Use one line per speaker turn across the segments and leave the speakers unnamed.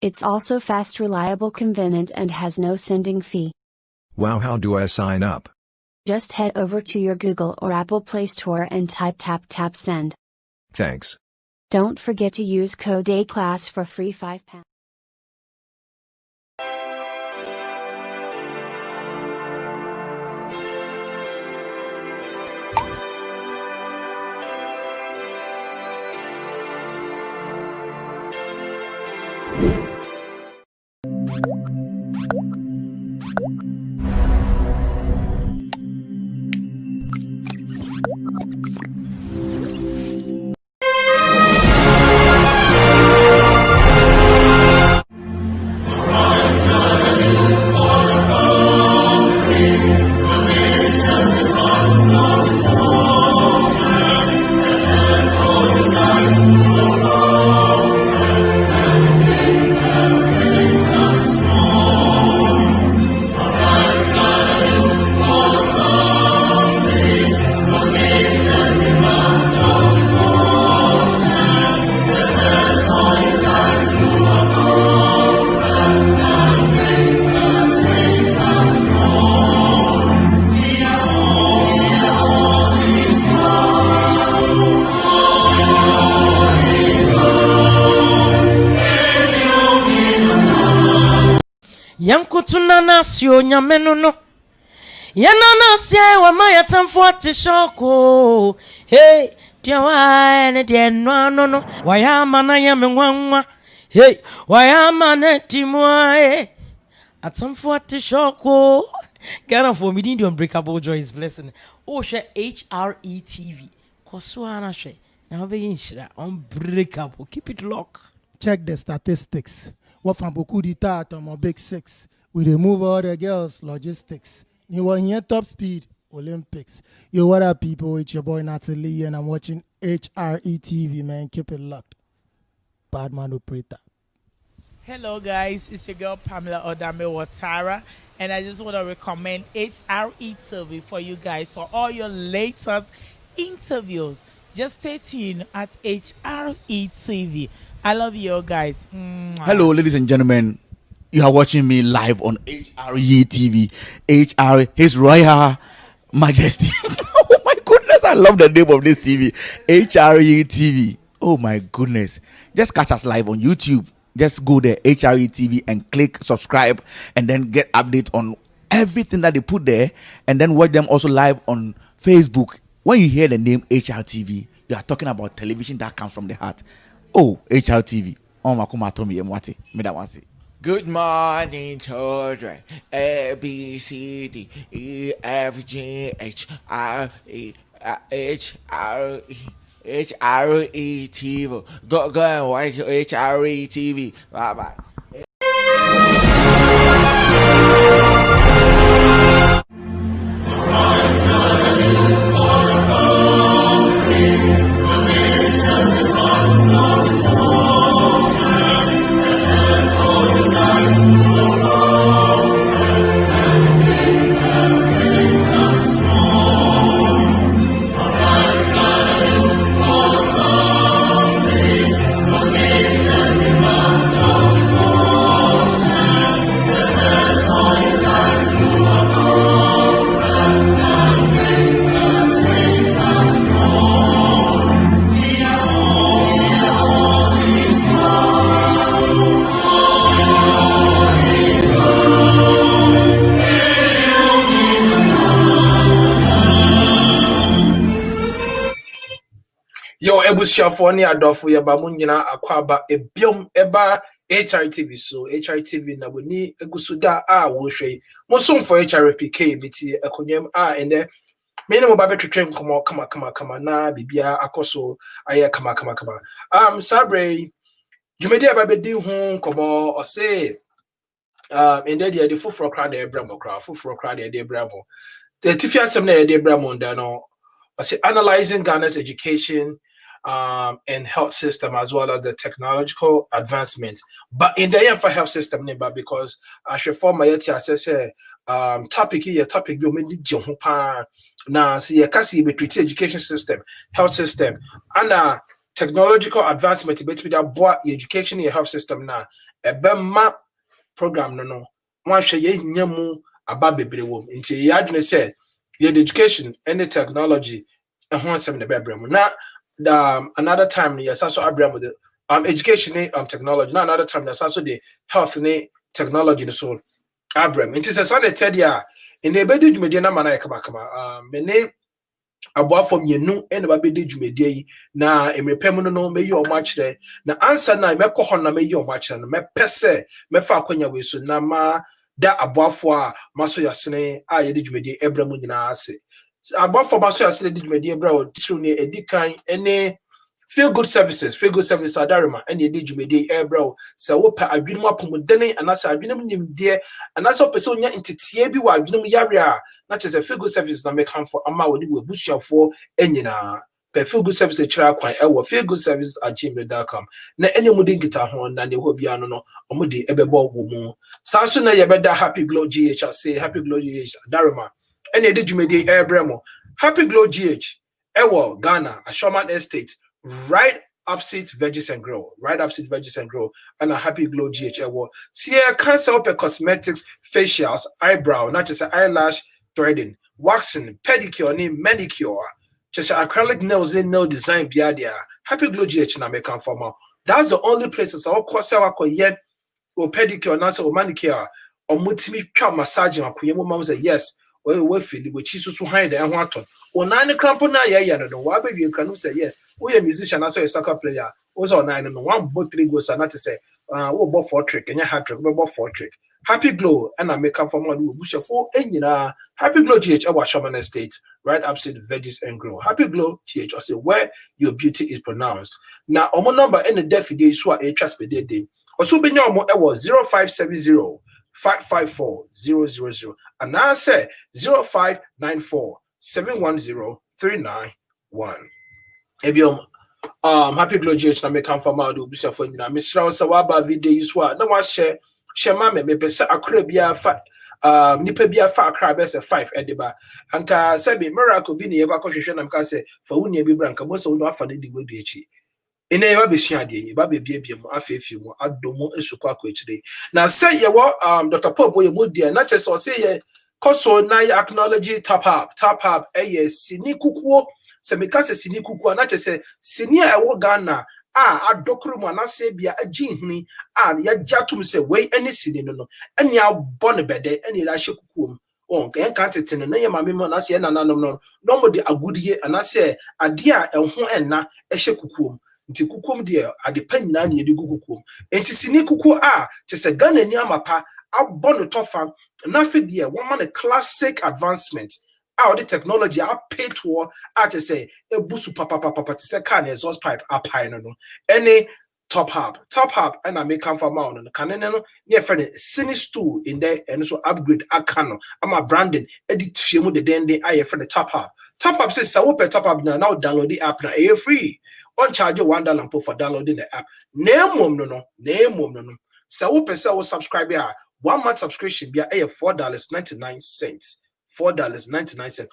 It's also fast, reliable, convenient, and has no sending fee.
Wow, how do I sign up?
Just head over to your Google or Apple Play Store and type tap tap send.
Thanks.
Don't forget to use code ACLASS for free £5.
Yankutunana sio nyamenono yanana sia wa maya tamfuate shoko hey tiawa ne de no wayama na yamenwanwa hey wayama na timwa atamfuate shoko Ghana for me the unbreakable joy is blessing oh she HRETV koswana she na be yinshira unbreakable keep it locked.
Check the statistics. What from beaucoup d'État on my big six. We remove all the girls, logistics. You want here top speed, Olympics. Yo, what up, people? It's your boy Natalie, and I'm watching HRETV, man. Keep it locked. Badman operator.
Hello, guys. It's your girl Pamela Odame Watara, and I just want to recommend HRETV for you guys for all your latest interviews. Just stay tuned at HRETV. I love you all, guys.
Hello, ladies and gentlemen. You are watching me live on HRE TV. HR, His Royal Majesty. Oh my goodness, I love the name of this TV. HRE TV. Oh my goodness. Just catch us live on YouTube. Just go there, HRE TV, and click subscribe, and then get update on everything that they put there, and then watch them also live on Facebook. When you hear the name HRTV, you are talking about television that comes from the heart. Oh, HRTV. Oh, good morning, children. A, B, C, D, E, F, G, H, R, E, H, R, E, H, R, E, TV. Go and watch HRE TV. Bye bye.
Yo, Ebusiafo ni adofo ye ba munyina akwaba ebiom eba HRTV so HRTV na boni egusuda a wo hwe mo som for HRFPK biti ekonyem a ene me ne mo ba betwetwe nkomo kama na bibia akoso aye kama sabre jumedi aba bedi hu nkomo o se ende dia de foforo kra na ebramo kra foforo kra na ebramo the tifiasem na ebramo nda no o se analyzing Ghana's education and health system as well as the technological advancements. But in the end for health system, because I should form my assess topic here, topic be many na see a kasi between education system, health system, and technological advancement between that boy education and health system now. ebema program no one hwe ye nyamu aba bebre wom nti ye adwene say ye education and the technology ho asem na bebre mu na another time yes also abraham with the education technology na another time that's also the health and technology so abraham nti say so the third year in the bedu dwumedie na mana kama mene aboafo mienu ene ba bedu dwumedie yi na emrepem no meyi o ma kire na answer na mekọ ho na meyi o ma kire no mepese mefa akonya we so na ma da aboafo a maso yasene a ye dwumedie ebramu nyina ase aboafo maso yasene dwumedie ebra o tishru ne edikan ene feel good services adarima and ye dwumedie ebra o se wo pa adwinum apomodene anasa adwinum nimde anasa pese onya ntetie bi wa adwinum yare a na chese feel good services na make am for ama woni we busuafo enyina pe feel good services chira kwan ewo feelgoodservices@gmail.com na ene mu de gita ho na ne ho bia no omo de ebebo wo mu sa so na ye beda happy glow gh say happy glow gh adarima and ye dwumedie ebra mo happy glow gh ewo Ghana Ashoman Estate right opposite Veggies and Grow, and a Happy Glow GH. See a cancer up cosmetics, facials, eyebrow, not just eyelash threading, waxing, pedicure, manicure, just acrylic nails, nail design, biadia. Happy Glow GH na make for. That's the only places all course yet or pedicure, not so manicure, or multi massaging, or Kuyamo say yes. We feel which is so high there and want to. Or 9 crampon, no, why baby you can say yes. We a musician, as a soccer player, was on 9 and 1 both 3 goes and not to say, oh, bought 4 trick and you had to go 4 trick. Happy Glow, and I make up for one bush of 4 and Happy Glow GH, our Shaman Estate, right opposite Veggies and Grow. Happy Glow GH, I say where your beauty is pronounced. Now, on my number and the deaf day, so a trust per day. Also, be no more, 0570. 554-000 and now say 0594-710-391. Ebiom Happy Glow GH na me come from out obisa for nyina me sra so waba video so na wa share ma me pese akra bia fa nipa bia fa akra be se 5 ediba anka say be miracle bi ne ye kwa hwehwe na mka say fa wunia bi branka mo so no afa ne di wedu echi ene ye ba besua de ye ba bebia mu afefi mu adomo esuko akwechire na say ye wo Dr. Pope ye modia na chese o say ye koso na ye acknowledge top up ye sini kukuo se meka se sini kukuo na chese sini a wo Ghana adokru mu na say bia agihini ya jatum se we ene sini no ene abone bede ene la hye kukuo mu on kan tete na ye mame mo na say na nanom no mo de agudie na say ade a ehho enna ehye kukuo mu nti kukum de adepa nyina na yedi kukum enti sini kuku chese Ghana ni amapa abono tofa na fidie one man classic advancement the technology pay to chese ebusu papa to say can exhaust pipe apai no any top up and I make come for mount no can no near friend sini stool in there and so upgrade akano ama branding edit fiemu de den aye friend top up says so top up now download the app na free on charge $1 for downloading the app. Name no. So we will subscribe here. 1 month subscription be $4.99. $4.99.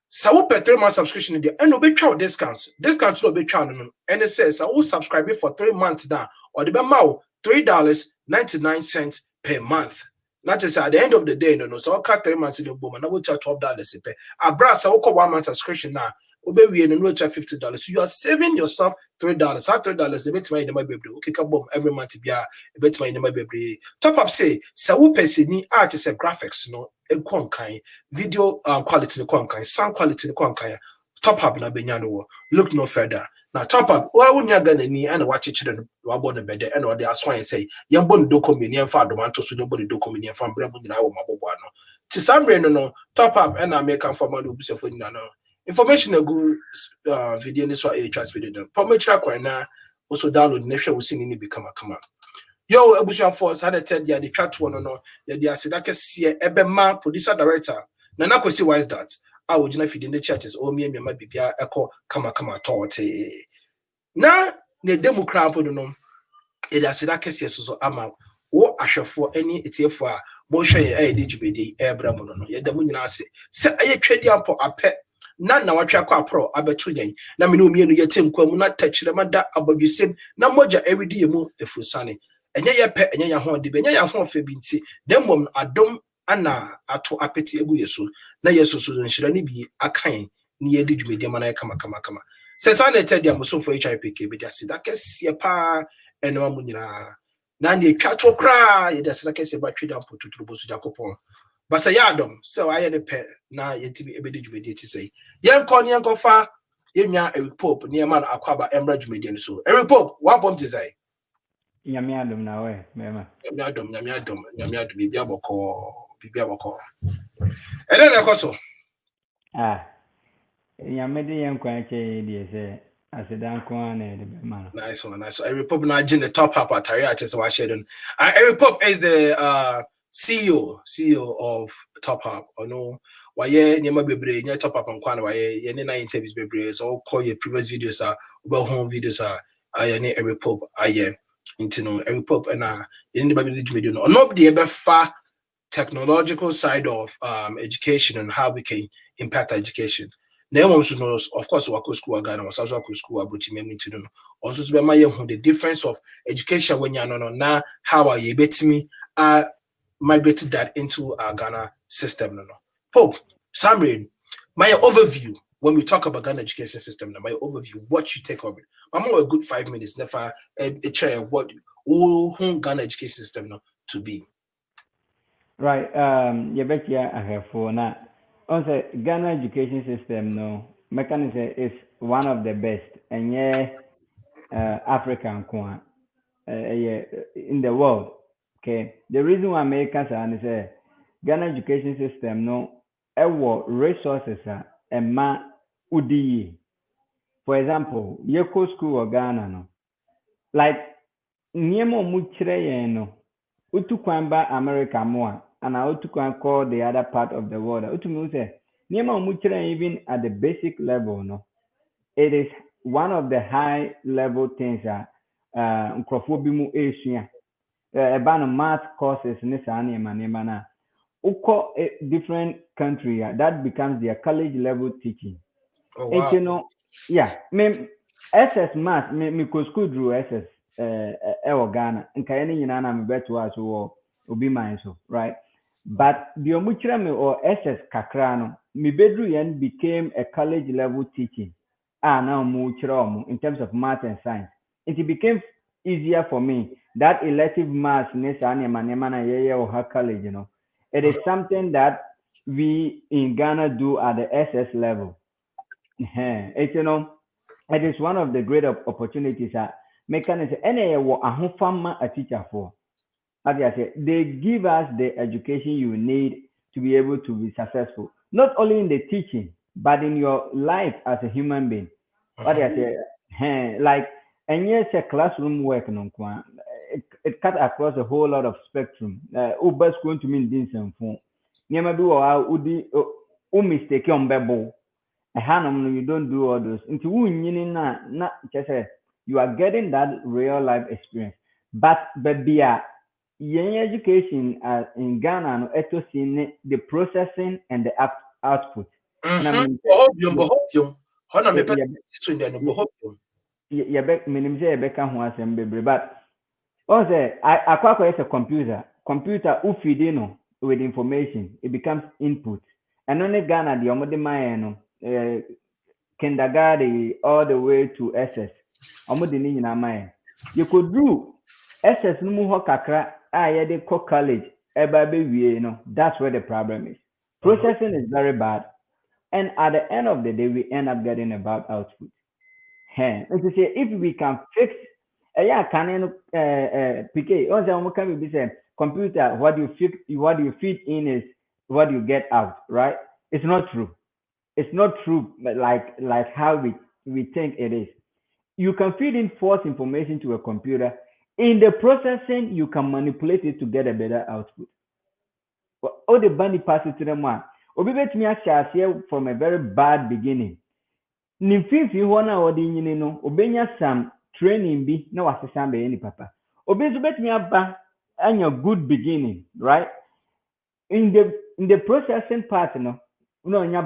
So we pay 3 month subscription in there and no be chow discounts. Discounts no be chow no. And it says I will subscribe for 3 months now or the amount $3.99 per month. Not just at the end of the day, no. So I'll cut 3 months in the boom and I will charge $12 pay. I brass I will call 1 month subscription now. We and no charge $50. So you are saving yourself $3. $3 the bet my in my baby. Okay, come bomb every month be a bet my in my baby. Top up say sawu pesini just a graphics no e kwankan video quality no kwankan sound quality no kwankan top up na benyano look no further. Now top up wa wunya Ghana ni and watch children wa born bed and what they are swine say yam bon document yan fa do man to so body document yan fa bra mu nyina wo mabobo ano. Ti samre no top up and I make am for man obuse for nyina no. Information a good video this one trust video. Prometry kwana also download next we see ni become come. Yo ebusuan force had said ya the chat one no ya the asidake sie ebema producer director Nana Kwesi wise that I would not feed in the churches or me my bibia echo kama tote na ne democrat no ya the asidake sie so ama wo ahwefo ani etiefo a mo hwe ya digibedi ebra mo no ya damu nyina ase se aye twedi apo apɛ na watwa kwa pro abeto yan na me no mienu yete nkwa mu na tachire mada abadwusem na moja everyday mu efusane Enya ye pe enya ya ho de be enya ya ho fa bi nti dem mom adom ana ato apeti egu yeso na yeso so nhira ni bi akan ni ye di dwumedi ma na kama se sa na eted am so for HIPK be dase da kese pa eno amu nyina na na etwa to kra ye dase da kese ba tweda potuturu bosu jakopon basa ya adom so aye ne pe na ye ti bi ebedi dwumedi ti sei yen ko fa ye nwa Eric Pope ne ma na akwaba emra dwumedi no so Eric Pope one bomb ti sei
Nyame adom na we mema.
Nyame adom bibia boko ene na koso
Nyame de yen kwan che die se asedan ko na de be ma.
Nice one. Eric Pope na jin the top half atari artist wa share Eric Pope is the CEO of Top Hop. Or no, why ye nyama bebre nya Top Hop nkwa na why ye ne na interviews bebre so call your previous videos about home videos ye ne Eric Pope into no Eric Pope and ye ne baby did no not the ever far technological side of education and how we can impact education. Now, of course, we school Ghana was also school about to know. Also, the difference of education when you're not now how are you bet me migrated that into our Ghana system. No. Hope, Samrin, my overview when we talk about Ghana education system, my overview, what you take of it. I'm more a good 5 minutes. Never a chair what whole Ghana education system to be.
Right. You bet you I have for now. Also, Ghana education system mechanism is one of the best, and African in the world. Okay. The reason why Americans are say Ghana education system resources and udi. For example, Yeko school or Ghana like niemo muchire utu kwamba America more and utu call the other part of the world. Utu muse niemo muchire even at the basic level it is one of the high level things nkrofobi mu esua about math courses ni saa nema na uko different country that becomes their college level teaching.
Oh, wow.
And me SS math me go school through SS Ghana nka any nyina na me beto aso obi man so right, but the omuchira me or SS kakra no me bedru yen became a college level teaching now muchira in terms of math and science. It became easier for me that elective math or college it is something that we in Ghana do at the SS level. It's it is one of the great opportunities mechanism a teacher for. As I say, they give us the education you need to be able to be successful, not only in the teaching, but in your life as a human being. What I say, like, and yes, a classroom work, it cut across a whole lot of spectrum. Uber's going to mean this and phone. Mistake on bebo. You don't do all those. You are getting that real life experience. But education in Ghana, the processing and the output. But also, I a computer. Computer, feed with information, it becomes input. And only Ghana, the Omode kindergarten all the way to SS. You could do SS no kakra they call college. That's where the problem is. Processing is very bad. And at the end of the day, we end up getting a bad output. If we can fix PK, also can be said computer, what you feed in is what you get out, right? It's not true. It's not true like how we think it is. You can feed in false information to a computer. In the processing, you can manipulate it to get a better output. All the bunny passes to them one. Obibet me here from a very bad beginning. Nimfifi wana odi no obenya some training bi na wasesa be any papa. Obezubet me aba anya good beginning, right? In the processing part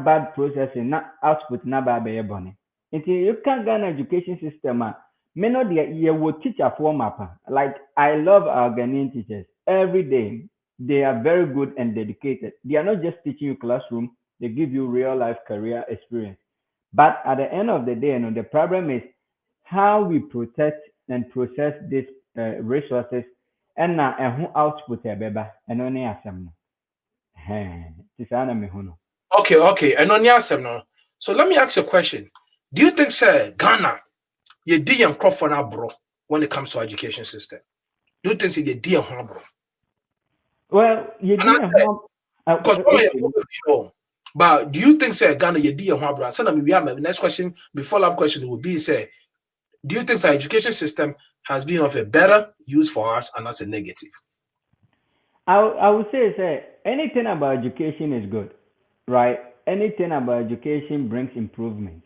bad processing na output na ba be bone. You can Ghana education system me no the ye will teacher for mapa. Like I love our Ghanaian teachers. Every day they are very good and dedicated. They are not just teaching you classroom, they give you real life career experience. But at the end of the day, the problem is how we protect and process these resources and now who output a beba and only asem.
Okay. And on your no. So let me ask you a question. Do you think, sir, Ghana, you did Crawford bro when it comes to education system? Do you think you did bro?
Well, you didn't
because but do you think, sir, Ghana, you did bro? So we have my next question, before that question would be, say, do you think our education system has been of a better use for us and that's a negative?
I would say anything about education is good, right? Anything about education brings improvement.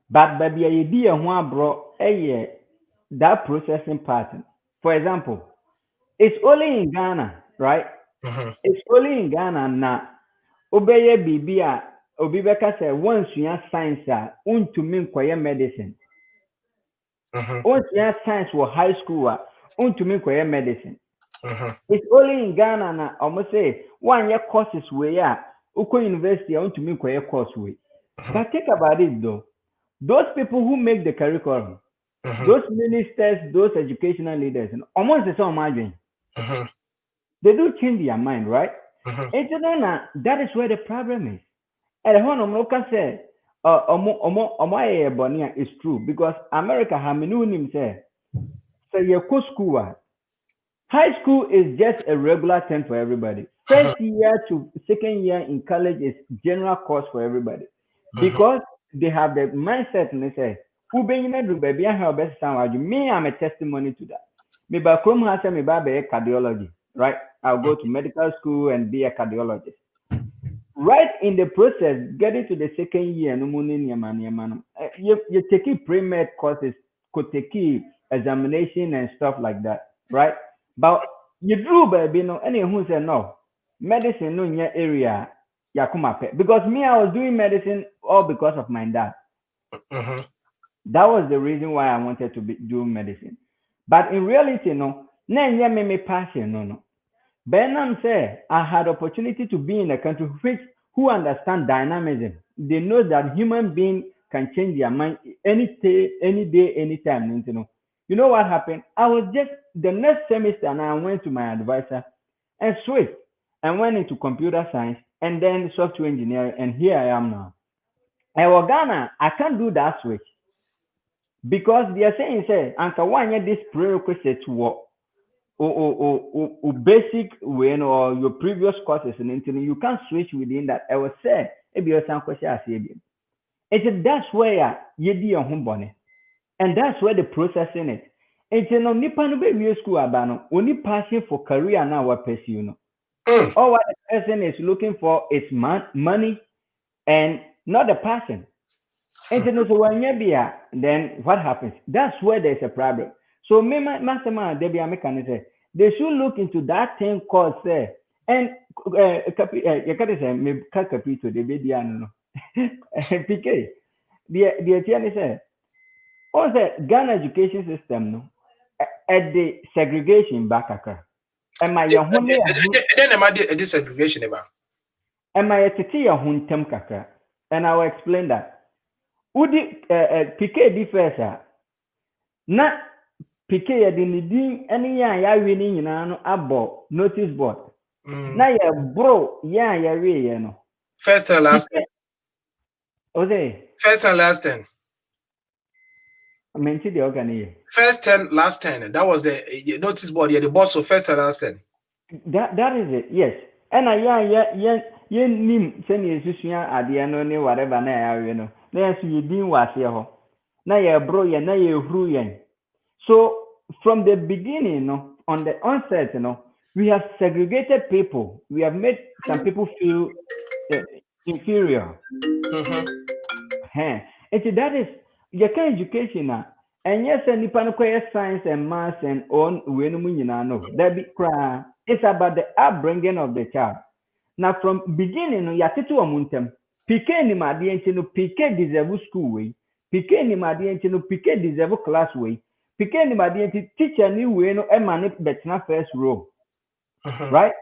But baby, you be a one bro, that processing pattern. For example, it's only in Ghana, right? It's only in Ghana now. Obey Bibia, Obibeka said, once you have science, untumi nkoye medicine. Once you have science for high school, untumi nkoye medicine. It's only in Ghana na almost say 1 year courses where uko university untumi nkoye course way. But think about it though. Those people who make the curriculum, those ministers, those educational leaders, almost the same margin. They do change their mind, right? That is where the problem is. And when can say, is true because America have him say, so your school, high school is just a regular term for everybody. First year to second year in college is general course for everybody because they have the mindset and they say, baby, I have best sound. Me, I'm a testimony to that. Me back home has me baby cardiology, right? I'll go to medical school and be a cardiologist. Right in the process, getting to the second year, you take pre-med courses, could take examination and stuff like that, right? But you do, baby, no, anyone who said no, medicine no in your area, because me, I was doing medicine all because of my dad. That was the reason why I wanted to do medicine. But in reality, no, me passion, no. Benham said, I had opportunity to be in a country who understand dynamism. They know that human beings can change their mind any day, anytime. You know what happened? I was just the next semester and I went to my advisor and switched and went into computer science and then software engineering. And here I am now. And Ghana, I can't do that switch because they are saying, Anka, why this prerequisite to work? Basic way or your previous courses and you can't switch within that. I was say that's where you do your home bonnet, and that's where the processing it. It's no nipa no be school abano only passion for career now what pursue all what the person is looking for is money and not the passion. And then what happens? That's where there's a problem. So me masterman they be American say they should look into that thing called say and you can say me capito the be no PK the TN say also Ghana education system no at the segregation back akra am I your home
then am I the segregation about
am I tete your home tem kakra and I will explain that Udi PK difference na PK yɛde ne din ne yɛn a yɛawe ne nyinaa no abɔ notice board. Na yɛ bro yɛn a yɛawe yɛ no.
First and last time.
Okay.
First and last time.
Menti the organize.
First 10, last 10. That was the notice board. Yeah, the boss of first and last 10.
That is it. Yes. And yɛn nim sɛnea esusua adeɛ no ne whatever na yɛawe no. Na yɛn so yɛ din wɔ aseɛ hɔ. Na yɛ bro yɛn na yɛ huru yɛn. So from the beginning, on the onset, we have segregated people. We have made some people feel inferior. And so that is your kind of education now. And yes, and science and maths and on it's about the upbringing of the child. Now from beginning, you have to amuntem. PK ni PK deserve school way. PK ni PK deserve class way. Pikin ni badi teacher ni we no man betina first row. Right?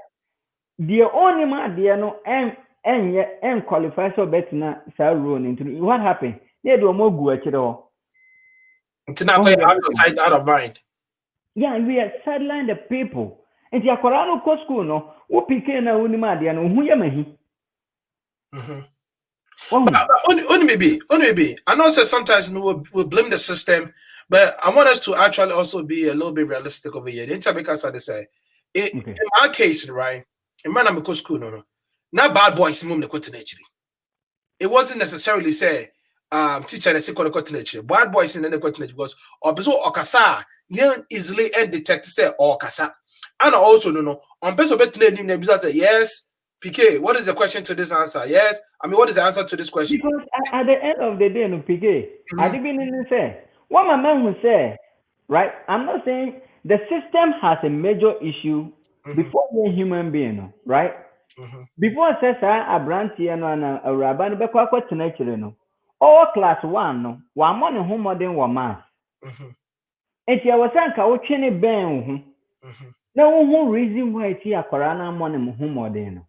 The only man there no and qualify so betina sa row into what happened? They do more go actually.
It's not going outside out of mind.
Yeah, we are sideline the people. And the akwara no school no, wo pikin na woni ma there no hu ya mahi.
But only maybe. I know that sometimes we'll blame the system, but I want us to actually also be a little bit realistic over here. The because I say, in my case, right, in my name school, no, not bad boys in the nature. It wasn't necessarily say teacher and second nature. Bad boys in the nature because or okasa you easily and detect say okasa. And also no on person better say yes. PK, what is the question to this answer? Yes. I mean, what is the answer to this question?
Because at the end of the day, no PK, I didn't say what my man will say, right? I'm not saying the system has a major issue before you're a human being, right? Before I say a branch here and a rabban, but what nature, no, all class one, no, one money home more than one mass. And I was saying, I was training Ben. No reason why it's here, Corona money home more than.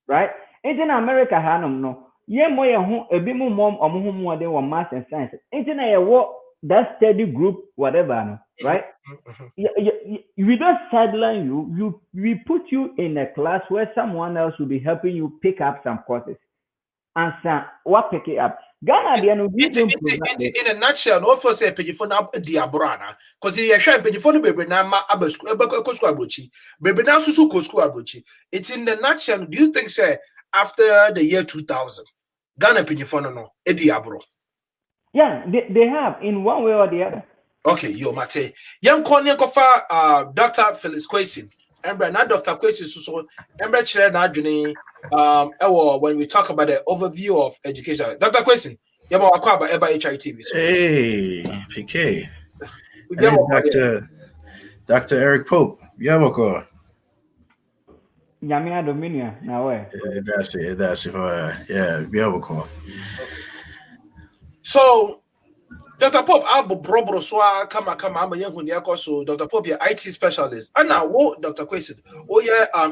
Right? In America, Hanum no. Ye mo ye ho ebi mo mom omo more than one math and science. In a work that study group, whatever, no, right? We don't sideline you. We put you in a class where someone else will be helping you pick up some courses. And what pick it up? Ghana,
in a nutshell, no first say pay phone up diabrana because he share pay phone baby na ma abesku abrochi baby na susu kosku abrochi. It's in the nutshell. Do you think say after the year 2000 Ghana pay phone no e diabro?
Yeah, they have in one way or the other.
Okay, yo mate. Young Konya kofa Dr. Phyllis Kwesi. Embre na Dr. Kwesi so embre chere na adwene when we talk about the overview of education. Dr. Kwesi, yaba wakwa about HITV.
Hey, PK. Hey, Dr. Eric Pope. Yaba ko.
Yamia Dominia na we.
That's it. Yeah, yaba ko.
So Dr. Pope, I'll so come I'm a young so Dr. Pope, your IT specialist. And now what Dr. Kwesi,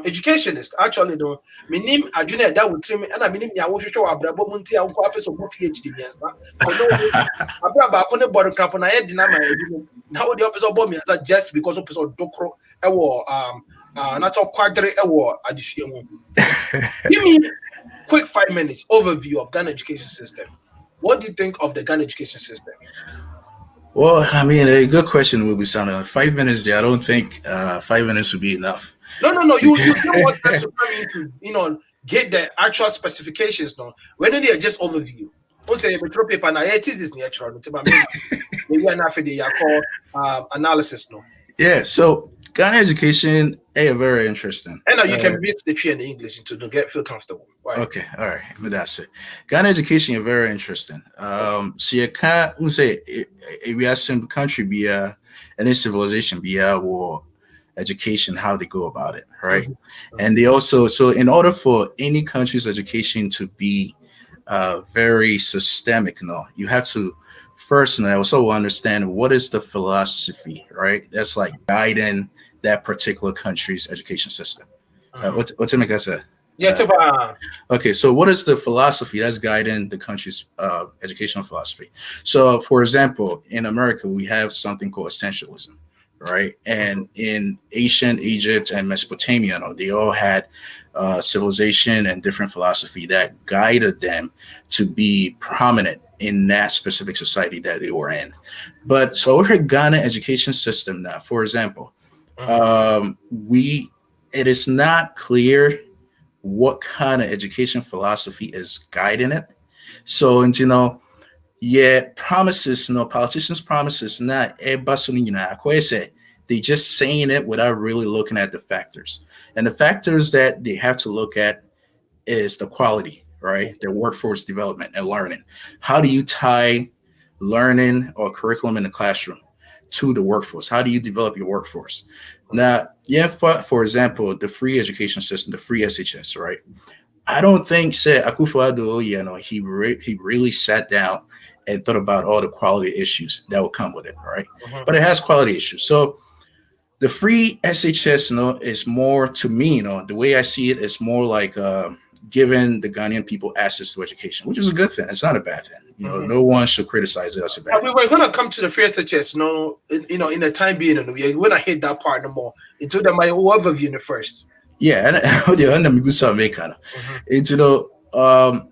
educationist. Actually, no, my name Adjuna that would trim and I mean ya wo hwehwe abrabo munti a wo apeso mo PhD yes na. Abraba akone board cap na head na my now the apeso bomb me just because apeso dokro e wo na so quadre e wo adisua mu. Give me quick 5 minutes overview of Ghana education system. What do you think of the Ghana education system?
Well, I mean, a good question will be sounding 5 minutes there. I don't think 5 minutes would be enough.
No. You don't want them to come into, get the actual specifications. No, when they just overview. Don't say the paper now. It is natural. Maybe enough for the call analysis. No.
Yeah. So Ghana education, very interesting.
And now you can beat the tree in English to feel comfortable. Right.
Okay, all right, but that's it. Ghana education is very interesting. So you can't say we are some country be any civilization be or education, how they go about it, right? And they also in order for any country's education to be very systemic, you have to first and also understand what is the philosophy, right? That's like guiding that particular country's education system. What's it make us say?
Yeah.
Okay, so what is the philosophy that's guiding the country's educational philosophy? So, for example, in America, we have something called essentialism, right? And in ancient Egypt and Mesopotamia, they all had civilization and different philosophy that guided them to be prominent in that specific society that they were in. But so our Ghana education system now, for example, it is not clear what kind of education philosophy is guiding it. So, and promises, politicians' promises, not they just saying it without really looking at the factors. And the factors that they have to look at is the quality, right? Their workforce development and learning. How do you tie learning or curriculum in the classroom to the workforce? How do you develop your workforce? Now, for example, the free education system, the free SHS, right? I don't think Akufo-Addo, he really sat down and thought about all the quality issues that would come with it, right? But it has quality issues. So the free SHS, is more, to me, the way I see it, is more like giving the Ghanaian people access to education, which is a good thing. It's not a bad thing. No one should criticize it as a bad thing.
We're going to come to the free SHS, in the time being, we're going to hit that part no more. Into my overview in the first.
Yeah, and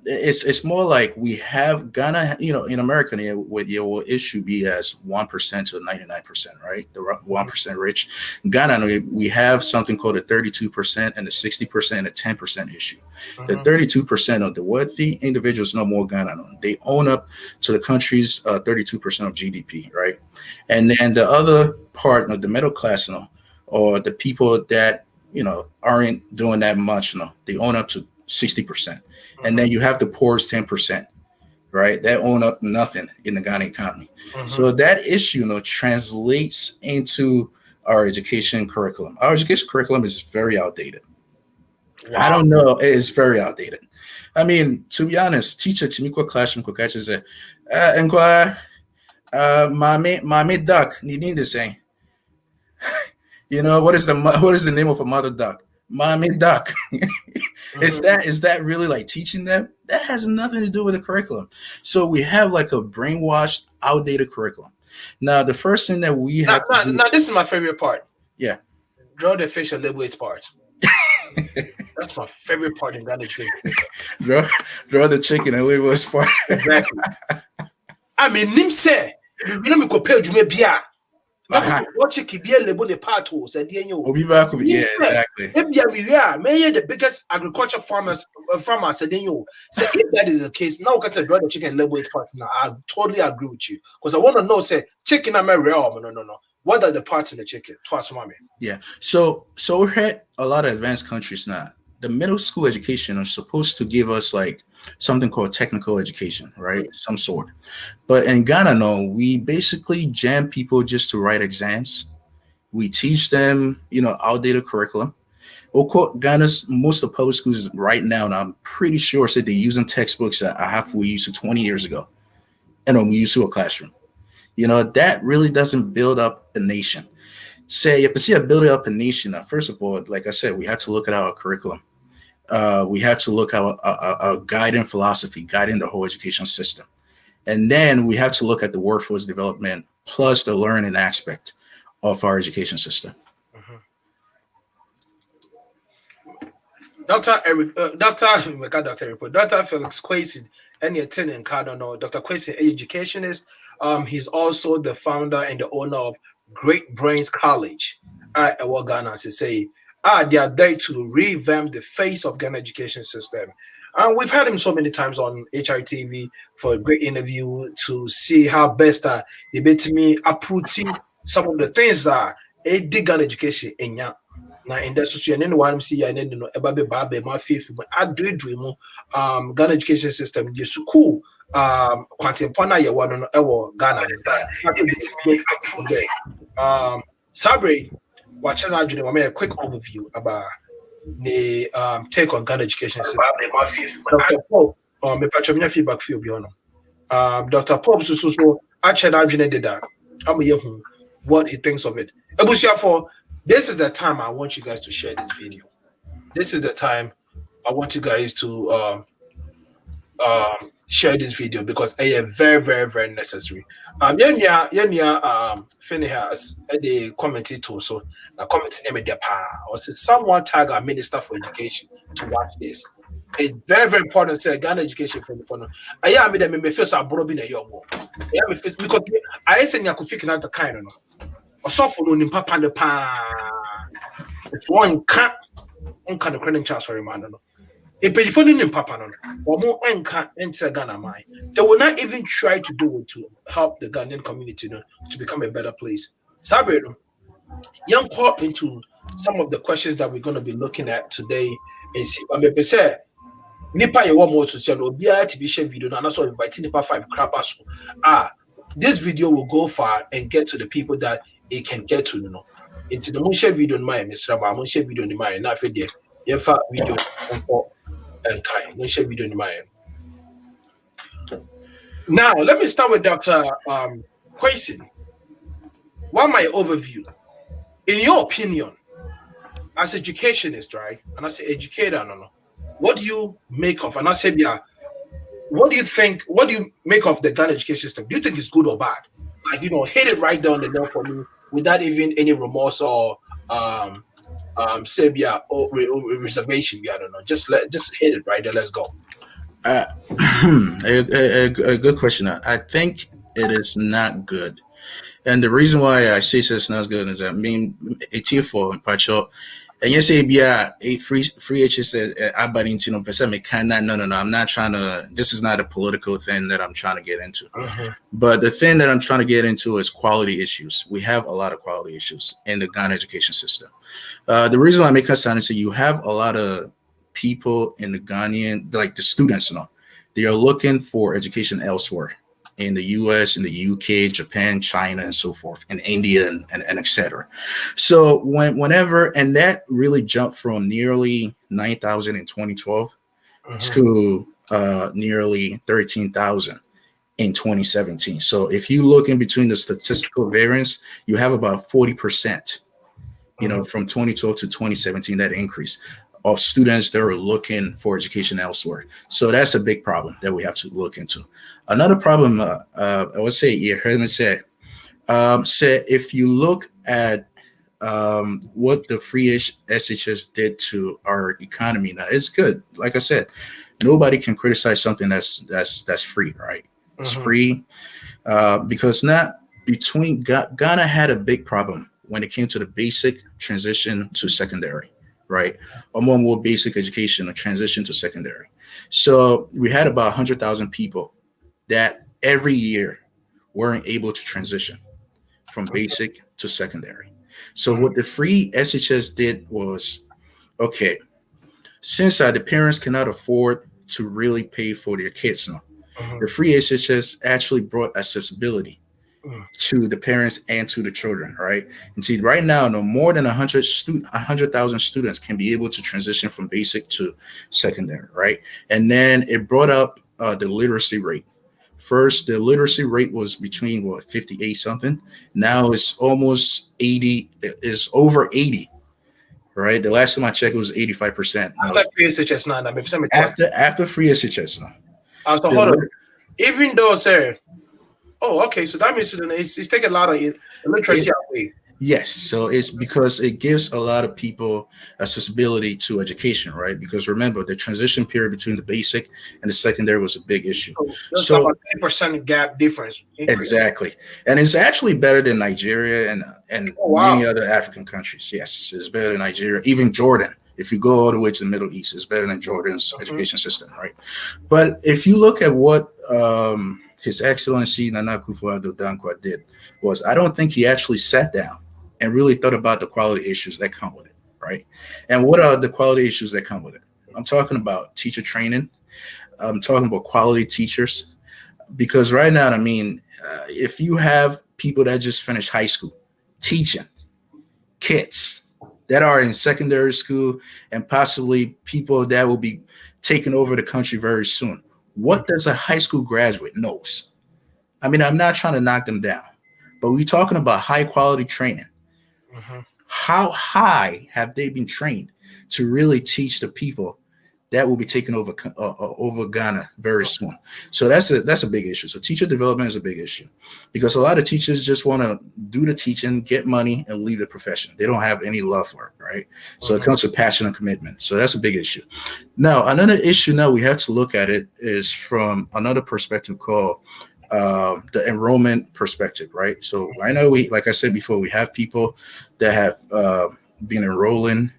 it's more like we have Ghana, in America, your issue be as 1% to 99%, right? The 1% rich. Ghana, we have something called a 32% and a 60% and a 10% issue. The 32% of the wealthy individuals, no more Ghana. They own up to the country's 32% of GDP, right? And then the other part of the middle class, or the people that aren't doing that much, they own up to 60%. And then you have the poorest 10%, right? That own up nothing in the Ghana economy. So that issue, translates into our education curriculum. Our education curriculum is very outdated. Wow. I don't know. It is very outdated. I mean, to be honest, teacher to me classroom catches it. My duck need the same. What is the name of a mother duck? Mommy duck. Is that really like teaching them? That has nothing to do with the curriculum. So we have like a brainwashed, outdated curriculum. Now, the first thing that we have to do.
Now, this is my favorite part.
Yeah.
Draw the fish and label its part. That's my favorite part in Ghana.
Draw the chicken and label its part.
Exactly. I mean, Nim say, me compare you maybe. What you keep label the part was exactly. We are the biggest agriculture farmers said so if that is the case, now can draw the chicken label its part. Now I totally agree with you because I want to know, say chicken am real? No. What are the parts in the chicken?
Yeah. So we had a lot of advanced countries now. The middle school education is supposed to give us like something called technical education, right? Some sort. But in Ghana, we basically jam people just to write exams. We teach them, outdated curriculum. Ghana's most of the public schools right now, and I'm pretty sure said they're using textbooks that we used to 20 years ago. And we used to a classroom. That really doesn't build up a nation. Say, building up a nation. First of all, like I said, we have to look at our curriculum. We have to look at our guiding philosophy, guiding the whole education system. And then we have to look at the workforce development plus the learning aspect of our education system.
Dr. Felix Kwesi, and your tenant card on Dr. Kwesi, educationist. He's also the founder and the owner of Great Brains College at Ghana, to say, they are there to revamp the face of Ghana education system. And we've had him so many times on HRTV for a great interview to see how best they bet me putting some of the things that a Ghana education in ya. Now in that social and one see and then babe my faith but I dream Ghana education system is cool quantimpona ye one Ghana Sabre watching out a quick overview about the take on Ghana education system. Dr. Pope me patch feedback for you Dr. Pope so actually did that I'm what he thinks of it. This is the time I want you guys to share this video. This is the time I want you guys to share this video because it is very, very, very necessary. Finney has the commented too, so I commented name the or said someone tag our Minister for Education to watch this. It's very, very important to say Ghana education from the phone. I made them feel so broken in a young one. Because I said you could figure out the kind of Osofo no papa ne pa. If one can't the credit chance for man no. If you no papa no, omo enka enter Ghana mind. They will not even try to do it to help the Ghanaian community to become a better place. Sabre, young caught into some of the questions that we're going to be looking at today and see. But say nipa ye want more to say no be to be share video and also invite nipa 5 crappers. This video will go far and get to the people that it can get to into the share video in my Mr. Ba share video in my na fe there ye fa video and kind share video in my Now, let me start with Dr. Quason. One my overview. In your opinion, as educationist, right? And I say educator, no. What do you make of? And I said, yeah, what do you think? What do you make of the Ghana education system? Do you think it's good or bad? Like, hit it right down the nail for me without even any remorse or say, yeah, or reservation. Yeah, I don't know. Just hit it right there. Let's go.
A good question. I think it is not good. And the reason why I say it's not good is that a tier for Pacho, and you say, yeah, a free HSS, no, I'm not trying to, this is not a political thing that I'm trying to get into. But the thing that I'm trying to get into is quality issues. We have a lot of quality issues in the Ghana education system. The reason why I make us sound is you have a lot of people in the Ghanaian, like the students, they are looking for education elsewhere. In the US, in the UK, Japan, China, and so forth, and India, and etc. So whenever, and that really jumped from nearly 9,000 in 2012 to nearly 13,000 in 2017. So if you look in between the statistical variance, you have about 40%, from 2012 to 2017, that increase of students that are looking for education elsewhere. So that's a big problem that we have to look into. Another problem, I would say, you heard me say if you look at what the free SHS did to our economy, now it's good. Like I said, nobody can criticize something that's free, right? It's free because Ghana had a big problem when it came to the basic transition to secondary. Right, or more basic education, a transition to secondary. So we had about 100,000 people that every year weren't able to transition from basic to secondary. So what the free SHS did was, okay, since the parents cannot afford to really pay for their kids now, the free SHS actually brought accessibility to the parents and to the children, right? And see, right now, no more than 100,000 students can be able to transition from basic to secondary, right? And then it brought up the literacy rate. First, the literacy rate was between 58 something. Now it's almost 80. It's over 80, right? The last time I checked, it was 85%.
After free SHS now,
after free SHS now.
So hold on. Even though, sir. Oh, okay. So that means it's taking a lot of literacy away.
Yes. So it's because it gives a lot of people accessibility to education, right? Because remember, the transition period between the basic and the secondary was a big issue.
So about 10% gap difference.
Exactly. And it's actually better than Nigeria and many other African countries. Yes, it's better than Nigeria. Even Jordan. If you go all the way to the Middle East, it's better than Jordan's education system, right? But if you look at what His Excellency Nana Akufo-Addo Dankwa did, was I don't think he actually sat down and really thought about the quality issues that come with it, right? And what are the quality issues that come with it? I'm talking about teacher training. I'm talking about quality teachers. Because right now, if you have people that just finished high school teaching kids that are in secondary school and possibly people that will be taking over the country very soon, what does a high school graduate knows? I'm not trying to knock them down, but we're talking about high quality training. How high have they been trained to really teach the people that will be taking over Ghana very soon? So that's a big issue. So teacher development is a big issue because a lot of teachers just want to do the teaching, get money, and leave the profession. They don't have any love for it, right? So it comes to passion and commitment. So that's a big issue. Now, another issue now we have to look at it is from another perspective called the enrollment perspective, right? So I know like I said before, we have people that have been enrolling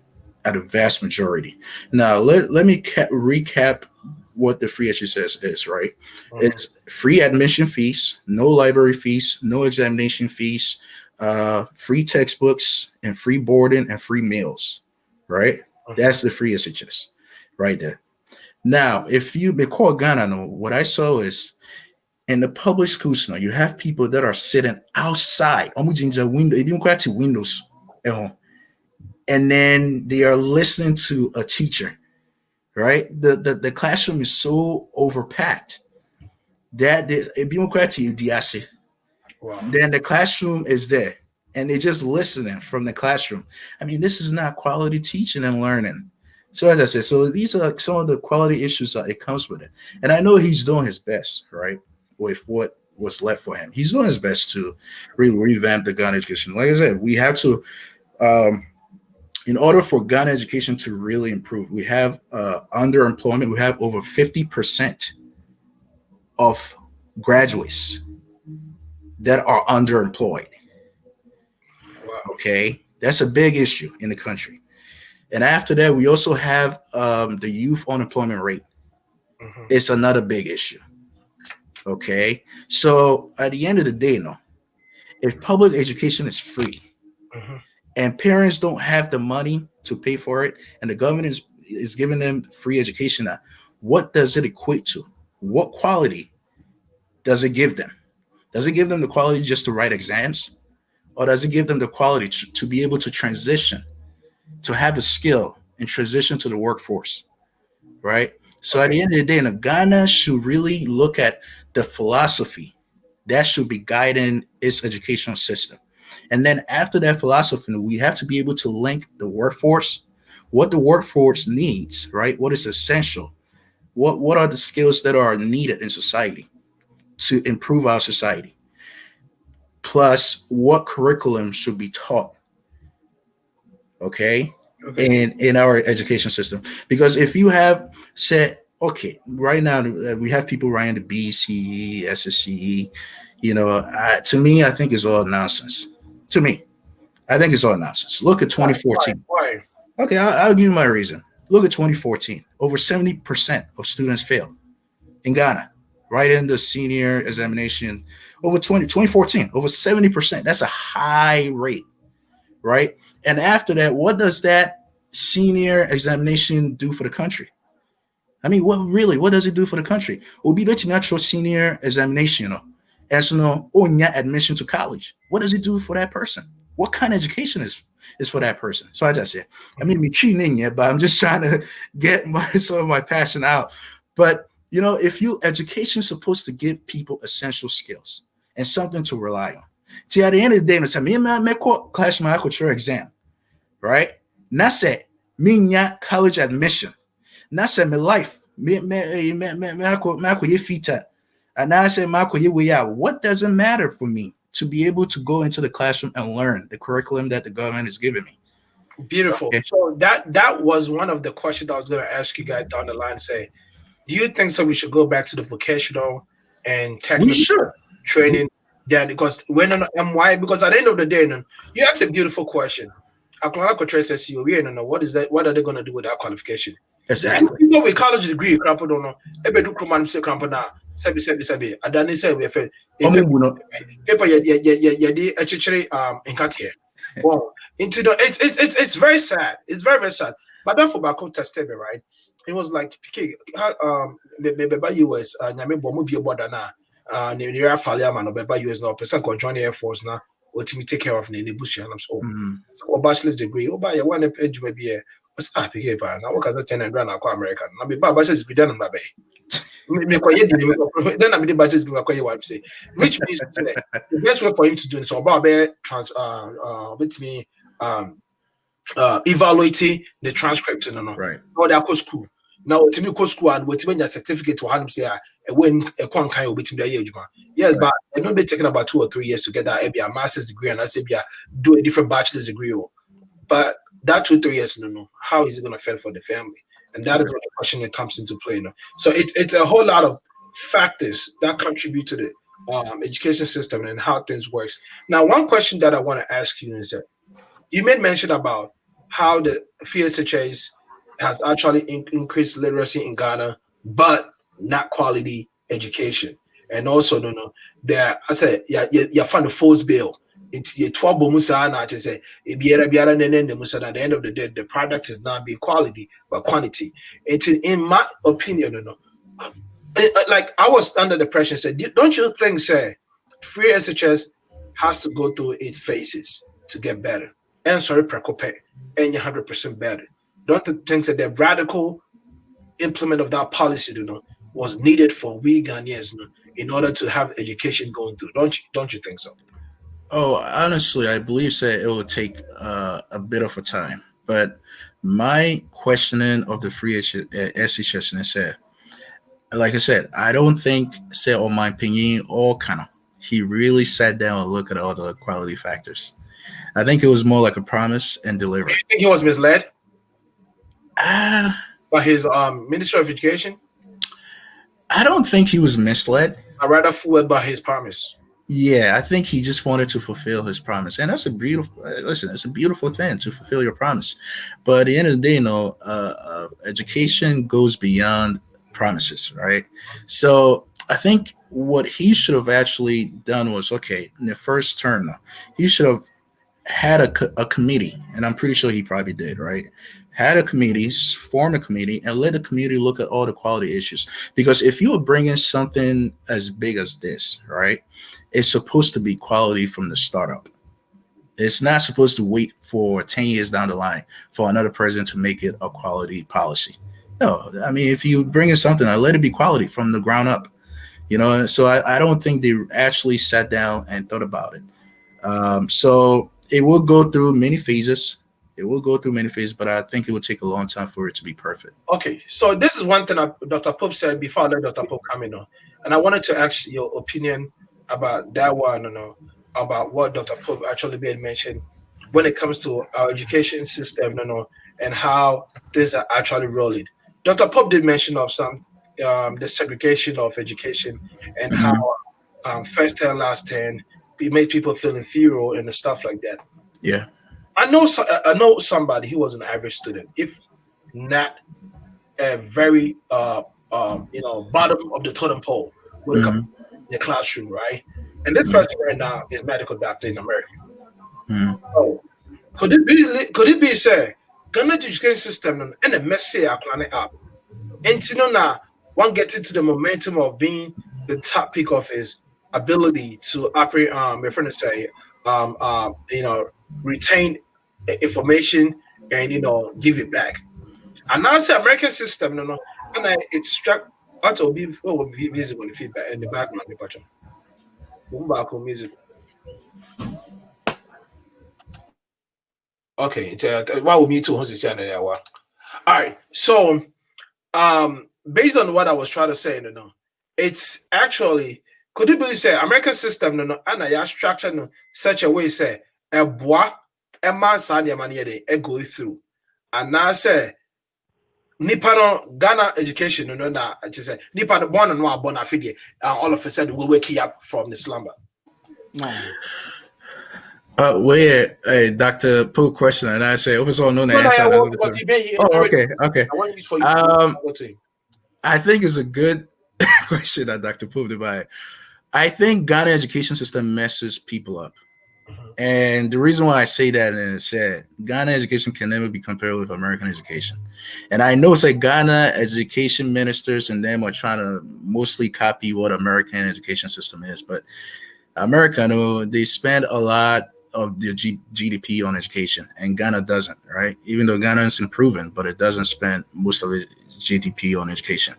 at a vast majority. Now, let me recap what the free HSS is, right? It's free admission fees, no library fees, no examination fees, free textbooks, and free boarding and free meals, right? That's the free SHS right there. Now, if you call Ghana, what I saw is in the public schools now, you have people that are sitting outside, windows, and then they are listening to a teacher, right? The classroom is so overpacked That then the classroom is there, and they're just listening from the classroom. I mean, this is not quality teaching and learning. So as I said, so these are some of the quality issues that it comes with it. And I know he's doing his best, right, with what was left for him. He's doing his best to revamp the Ghana education. Like I said, we have to, in order for Ghana education to really improve, we have underemployment. We have over 50% of graduates that are underemployed. Okay, that's a big issue in the country. And after that, we also have the youth unemployment rate. It's another big issue. Okay, so at the end of the day, if public education is free and parents don't have the money to pay for it, and the government is giving them free education, now, what does it equate to? What quality does it give them? Does it give them the quality just to write exams? Or does it give them the quality to be able to transition, to have a skill and transition to the workforce, right? So at the end of the day, Ghana should really look at the philosophy that should be guiding its educational system. And then after that philosophy, we have to be able to link the workforce, what the workforce needs, right? What is essential? What are the skills that are needed in society to improve our society? Plus, what curriculum should be taught, okay, in our education system? Because if you have said, okay, right now we have people writing the BCE, SSCE, to me, I think it's all nonsense. To me, I think it's all nonsense. Look at 2014.
Why?
Okay, I'll give you my reason. Look at 2014. Over 70% of students failed in Ghana, right in the senior examination. Over 2014, over 70%. That's a high rate, right? And after that, what does that senior examination do for the country? I mean, what does it do for the country? Obi beti natural senior examination, and so admission to college. What does it do for that person? What kind of education is for that person? So as I said, I mean, me cheating yet, but I'm just trying to get some of my passion out. But if education is supposed to give people essential skills and something to rely on. See, at the end of the day, I class my culture exam, right? Not say me college admission. Not say my life. And I say what does it matter for me to be able to go into the classroom and learn the curriculum that the government is giving me?
Beautiful. Okay. So that was one of the questions I was going to ask you guys down the line. Say, do you think so we should go back to the vocational and technical training? Because when why? Because at the end of the day, you asked a beautiful question. Says, what is that? What are they going to do with that qualification?
Exactly.
People with college degree, crap don't know. Ebe do kuman say crap na. Sabi. Adani say we fe. Paper ye actually in here. Well, it's very sad. It's very, very sad. But then for Bako tested me, right? It was like by US nyame bomu bi oboda na near falia man by US no person ko join the Air Force na what me take care of na bush and I'm so bachelor's degree by your one page maybe what's up here pa na work as a tenant run akwa American na be bachelor's degree done na be me kwa yedi then I be bachelor's degree akwa what say which means the best way for him to do it so about be with me evaluating the transcript right or they school now to me school and what when your certificate to hand say when a con kind of yes but it don't be taking about 2 or 3 years to get that a master's degree and I say do a different bachelor's degree but that 2 3 years how is it going to fend for the family? And that is when the question that comes into play so it's a whole lot of factors that contribute to the education system and how things works. Now one question that I want to ask you is that you made mention about how the FSHS has actually increased literacy in Ghana, but not quality education. And also, there, I said, you found the false bill. It's the 12 bomusa, and I just say, at the end of the day, the product is not being quality, but quantity. It's in my opinion, like I was under the pressure, said, don't you think, free SHS has to go through its phases to get better? And sorry, Precope, and you're 100% better. Don't think that the radical implement of that policy, was needed for we Ghanaians, in order to have education going through. Don't you think so?
Oh, honestly, I believe that it will take a bit of a time. But my questioning of the free SHS is that, like I said, I don't think, say, on my opinion, or kind of, he really sat down and looked at all the quality factors. I think it was more like a promise and deliver.
You think he was misled
Ah,
by his Minister of Education?
I don't think he was misled.
I rather fooled by his promise.
Yeah, I think he just wanted to fulfill his promise, and that's a beautiful. Listen, it's a beautiful thing to fulfill your promise. But at the end of the day, education goes beyond promises, right? So I think what he should have actually done was, okay, in the first term, he should have had a committee, and I'm pretty sure he probably did, right? Had a committee, form a committee, and let the community look at all the quality issues. Because if you are bringing something as big as this, right, it's supposed to be quality from the startup. It's not supposed to wait for 10 years down the line for another president to make it a quality policy. No, I mean, if you bring in something, let it be quality from the ground up. So I don't think they actually sat down and thought about it. So it will go through many phases. But I think it would take a long time for it to be perfect.
Okay, so this is one thing Dr. Pope said before I let Dr. Pope come in, and I wanted to ask your opinion about that one, about what Dr. Pope actually made mention when it comes to our education system, and how things are actually rolling. Dr. Pope did mention of some the segregation of education and how first term, last term, it made people feel inferior and stuff like that.
Yeah.
I know somebody who was an average student, if not a very bottom of the totem pole when it comes in the classroom, right? And this person right now is medical doctor in America. So could it be said Ghana education system and the message are planning up? And now one gets into the momentum of being the top peak of his ability to operate my friend say retain information and give it back. And now it's the American system, and it's struck out of be visible in the feedback in the background. Music. Okay, why would me too? All right, so based on what I was trying to say, it's actually could you believe say American system and I structure such a way say a bois Emma Sanya Maniere go through. And now say Nippon Ghana education, I just say Nippon born and no born affidie, all of a sudden we wake you up from the slumber.
Dr. Poe question, and I say, it was all known answer. Okay. I think it's a good question that Dr. Poe did. I think Ghana education system messes people up. And the reason why I say that is that Ghana education can never be compared with American education. And I know it's like Ghana education ministers and them are trying to mostly copy what American education system is. But America, they spend a lot of their GDP on education, and Ghana doesn't, right? Even though Ghana is improving, but it doesn't spend most of its GDP on education.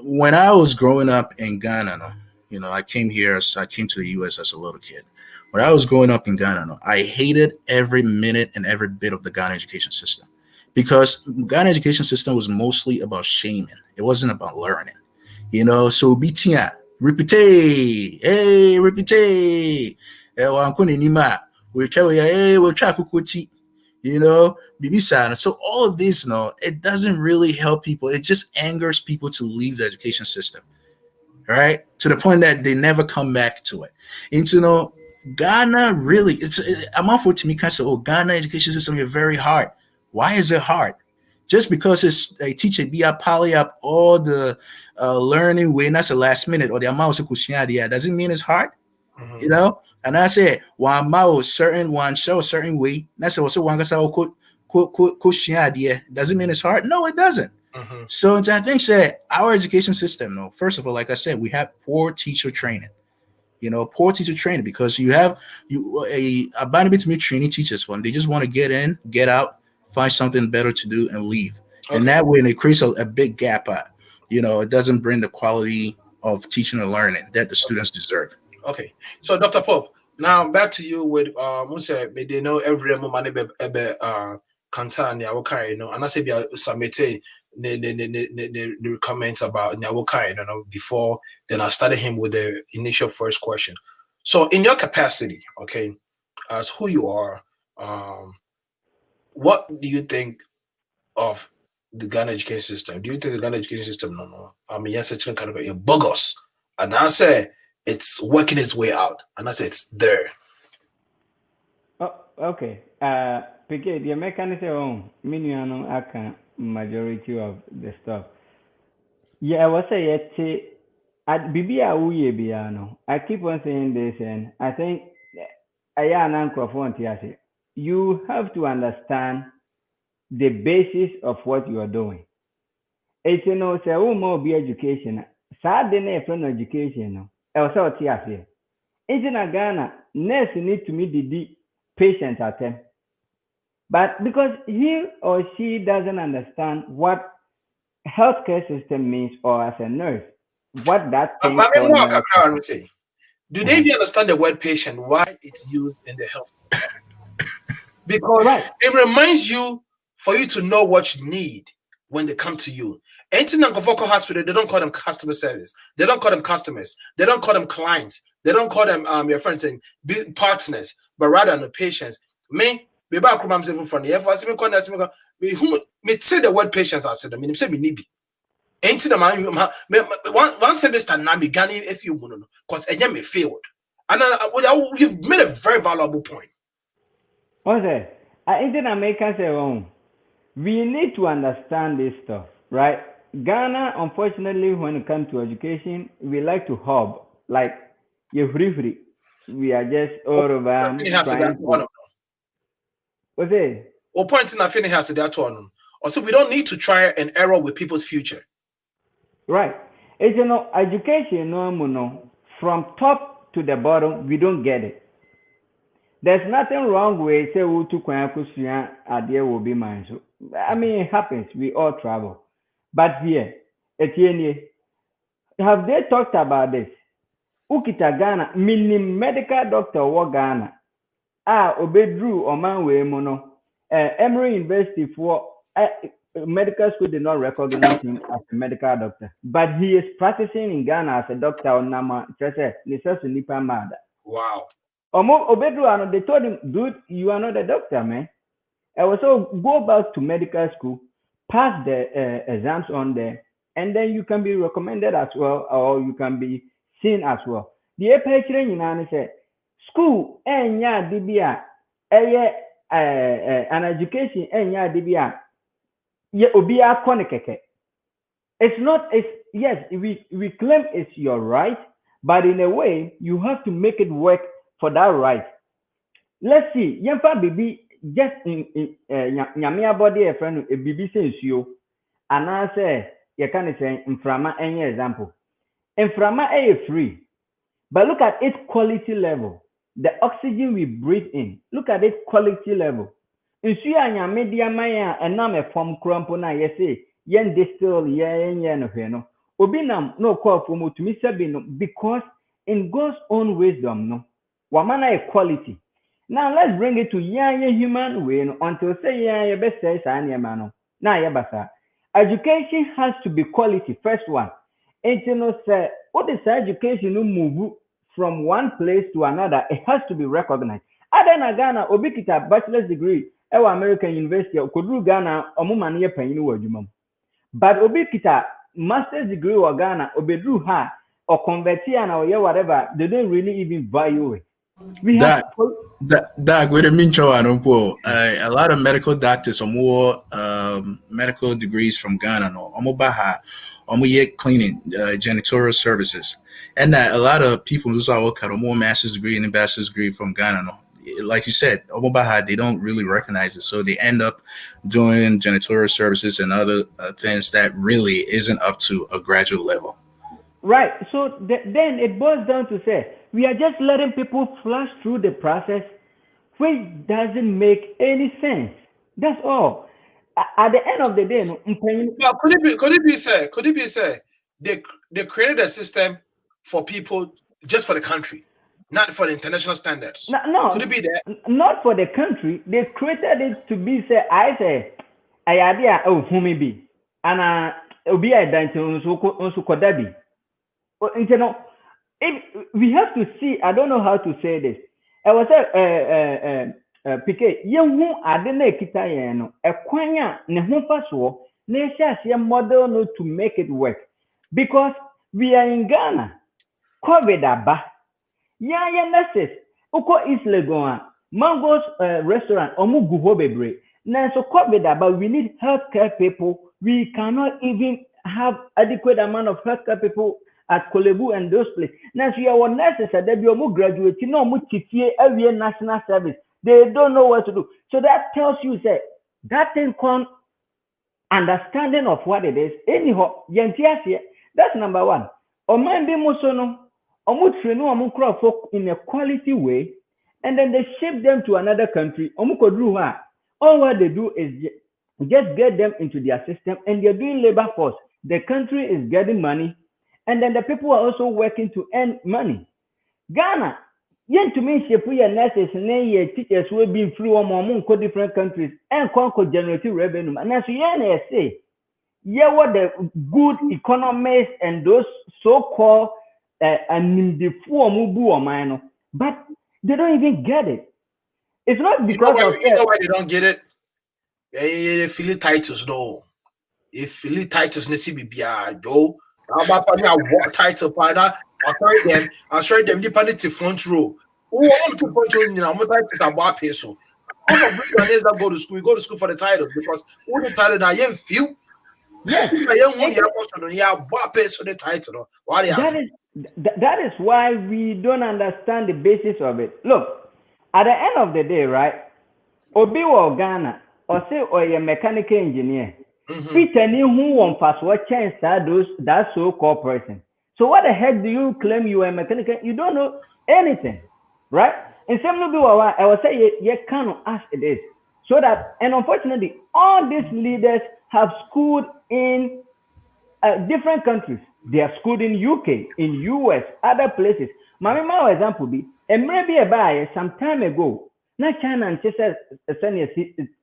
When I was growing up in Ghana, I came to the US as a little kid. When I was growing up in Ghana, I hated every minute and every bit of the Ghana education system because Ghana education system was mostly about shaming. It wasn't about learning, so BTN, repeat, Bibisa. So all of this, it doesn't really help people. It just angers people to leave the education system, right? To the point that they never come back to it. And Ghana really, I'm not for to me kind of Ghana education system is very hard. Why is it hard? Just because it's a teacher be a poly up all the learning way, that's the last minute or the amount of doesn't mean it's hard, And I said one show a certain way. That's also one doesn't mean it's hard. No, it doesn't. So I think that our education system, first of all, like I said, we have poor teacher training. Poor teacher training because you have a bit to training teachers one. They just want to get in, get out, find something better to do, and leave. Okay. And that way, it creates a big gap. it doesn't bring the quality of teaching and learning that the students deserve.
Okay, so Dr. Pope, now back to you with they know every money Kantan Yawokai, and I say be submit the comments about Nyawokai, before then I started him with the initial first question. So in your capacity, okay, as who you are, what do you think of the Ghana education system? Do you think the Ghana education system, I mean, yes, it's kind of a bogus, and I say it's working its way out, and I say it's there.
Oh, okay. Because the mechanism, minion, I can majority of the stuff. Yeah, I was say at Bibia Uye Biano. I keep on saying this, and I think I am an you have to understand the basis of what you are doing. It's say more be education. Saturday from education. Also, here. In Ghana, nurse need to meet the patient at them. But because he or she doesn't understand what healthcare system means, or as a nurse, what that thing
do they even understand the word patient, why it's used in the health? Because it reminds you for you to know what you need when they come to you. Anything in Gofoko Hospital, they don't call them customer service. They don't call them customers. They don't call them clients. They don't call them your friends and partners, but rather the patients. Me back from from the FS, me say the word patients. I said, I mean, say me nibi. Ain't the man one semester now me Ghana if you want to know, because again me failed. And you've made a very valuable point.
Okay, I think Americans say we need to understand this stuff, right? Ghana, unfortunately, when it comes to education, we like to hub, like you're free. We are just all over trying to. What's it?
Or pointing at Finny has to that one. Also, we don't need to try and error with people's future.
Right. It's education, no, from top to the bottom, we don't get it. There's nothing wrong with say who to Kwakusia idea will be mine. So I mean it happens, we all travel. But here, Etienne, have they talked about this? Ukita Ghana, meaning medical doctor wa Ghana. Obedru Omanwe Mono. Emory University for medical school did not recognize him as a medical doctor. But he is practicing in Ghana as a doctor on Nama Nipa Mada.
Wow.
Obedru, they told him, dude, you are not a doctor, man. So go back to medical school, pass the exams on there, and then you can be recommended as well, or you can be seen as well. The Epic said, school, dibia, an education, dibia, obia konekeke. It's not, yes, we claim it's your right, but in a way, you have to make it work for that right. Let's see, Yampa Bibi just in Yamia body a friend a Bibi says you, and I say, you can say in Frama any example. In Frama a free, but look at its quality level. The oxygen we breathe in, look at its quality level. In Suya media maya and nam a form crumpona, yes, yen distill yen no. Obinam no call for to me because in God's own wisdom, no. Wamana equality. Now let's bring it to human way until say best says mano. Now yabasa. Education has to be quality. First one. And say what is education move from one place to another? It has to be recognized. Other than Ghana, obikita bachelor's degree, American University, Kodru Ghana, omumani peninu wajumam. But obikita master's degree or Ghana, obedru ha or convertian or whatever, they don't really even value it. We have
with a mincho a lot of medical doctors or more medical degrees from Ghana no omobaha omoye cleaning janitorial services, and that a lot of people who saw more master's degree and bachelor's degree from Ghana no, like you said, omobaha, they don't really recognize it, so they end up doing janitorial services and other things that really isn't up to a graduate level.
Right. So then it boils down to say we are just letting people flash through the process, which doesn't make any sense. That's all. At the end of the day, no.
But could it be said they created a system for people just for the country, not for the international standards?
No,
could it be that?
Not for the country. They created it to be say I say I idea oh who may be and obi identity so kodabi. You know, if we have to see, I don't know how to say this. I was PK yen ade na ekita yen no ekwanya ne ho faso na ehia model no to make it work because we are in Ghana. COVID aba ya nurses uko East Legon Mango's restaurant omugu ho bebre na so COVID aba we need healthcare people. We cannot even have adequate amount of healthcare people at Kolebu and those places. Now, so your nurses are there, you graduate, no, every national service. They don't know what to do. So that tells you, say, that thing con understanding of what it is. Anyhow, that's number one. Oman be musono, omu crop folk in a quality way, and then they ship them to another country. All what they do is just get them into their system, and they're doing labor force. The country is getting money. And then the people are also working to earn money. Ghana, yen to me, shape your nurses and teachers will be free among different countries and conquer generative revenue. And as you say, yeah, what the good economists and those so-called and the but they don't even get it. It's not because
you know why they don't get it. They feel titles, no. If feel titles, Joe. About title partner, I'll show them depending to front row. Who want to point you know, titles about peso. All of Britons that go to school, we go to school for the title because all the title now young few. Yeah, the title.
That is why we don't understand the basis of it. Look, at the end of the day, right? Obi or Ghana, or say or a mechanical engineer. Peter knew who won fast what chance that so-called person. So what the heck do you claim you are a mechanical? You don't know anything, right? And some people I will say you cannot ask it is. So that, and unfortunately, all these leaders have schooled in different countries. They are schooled in UK, in US, other places. My example be, and maybe a buyer some time ago, not China and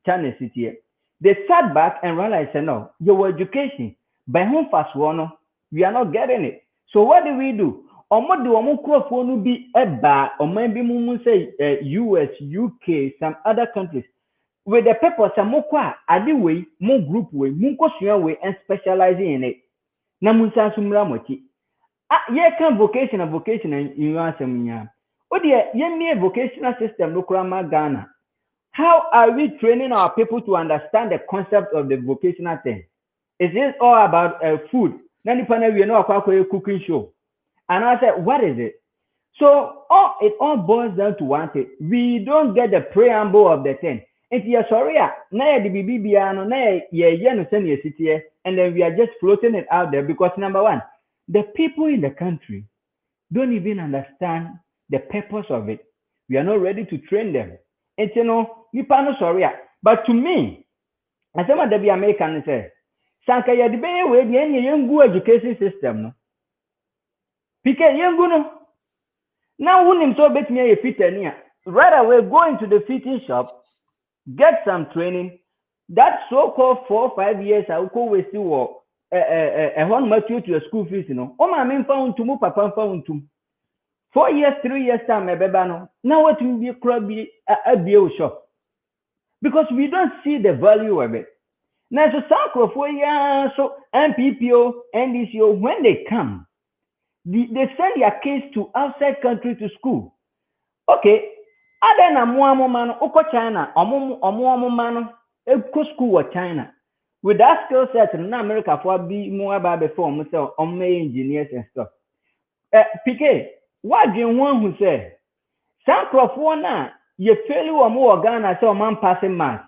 China city. They sat back and realized, no, your education, by home fast one, we are not getting it. So what do we do? Or what do we be a or maybe say US, UK, some other countries with the purpose of more way, more group way, more way, and specializing in it. Namunsa sumramochi. Ye can vocation and you answer me. Oh dear, ye vocational system look around Ghana. How are we training our people to understand the concept of the vocational thing? Is this all about food? Then we know a cooking show. And I said, what is it? So it all boils down to one thing. We don't get the preamble of the thing. It's sorry, and then we are just floating it out there because number one, the people in the country don't even understand the purpose of it. We are not ready to train them. It's sorry. But to me, as someone that be American say, Sanka ya debate with the young education system. No, Pike young no. Now when him so bet me a fit right away go into the fitting shop, get some training. That so-called 4 or 5 years I will go with you a one month to your school fees, you know. Oh my main found to move papa found to 4 years, 3 years time, my baby. Now what will be crabby a bill shop? Because we don't see the value of it. Now so sacrifice so MPPO, NDCO, when they come, they send their kids to outside country to school. Okay, other than man, Oko China, Omo man, go school or China. With that skill set in America for be more about before myself on engineers and stuff. PK, what do you want who say? Sancrophone now, you fail you or more Ghana, so man passing math,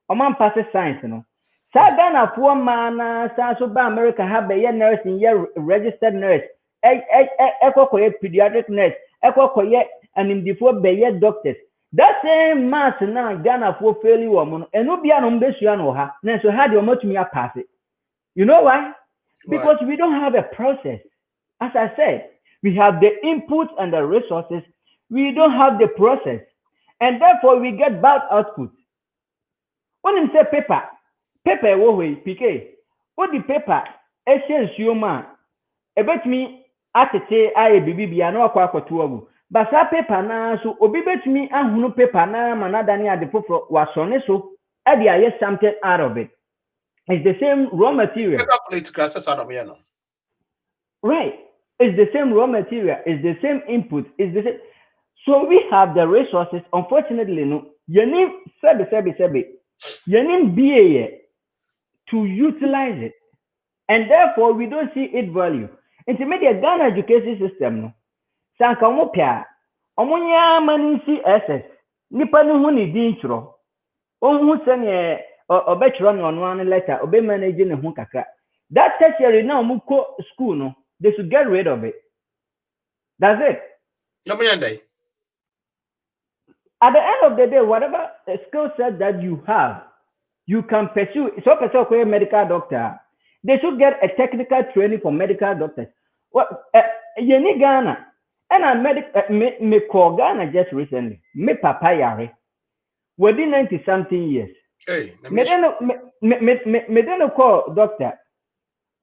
or man passing science, you know. Ghana for man, so by America have a nurse in your registered nurse, echo pediatric nurse, echo and in before doctors. That same mass now Ghana for fairly woman and no be an no ha. So how do you want me pass it? You know why? Because we don't have a process. As I said, we have the input and the resources. We don't have the process. And therefore we get bad output. When you say paper what way PK? What the paper? Essence human. About me at the say I baby I know quite to but that paper na so obi betumi ahunu paper na manadani at the foforo wasone so e dey get something out of it. It's the same raw material.
Paper plate classes out of here now.
Right. It's the same raw material. It's the same input. It's the same. So we have the resources. Unfortunately, no. You need you need BA to utilize it, and therefore we don't see it value. Intermediate Ghana education system no. Sanka mopia omunya mani CSS nipa no hu ni din chro ohun se ne obechro no no an letter obe manage ne hu kakra that tertiary now muko school no they should get rid of it. That's it.
No me ndai.
At the end of the day, whatever skill set that you have, you can pursue. So pursue a medical doctor, they should get a technical training for medical doctors. What you need Ghana. And I me call Ghana just recently. Me papa yare. Within 90-something years.
Hey,
me then call doctor.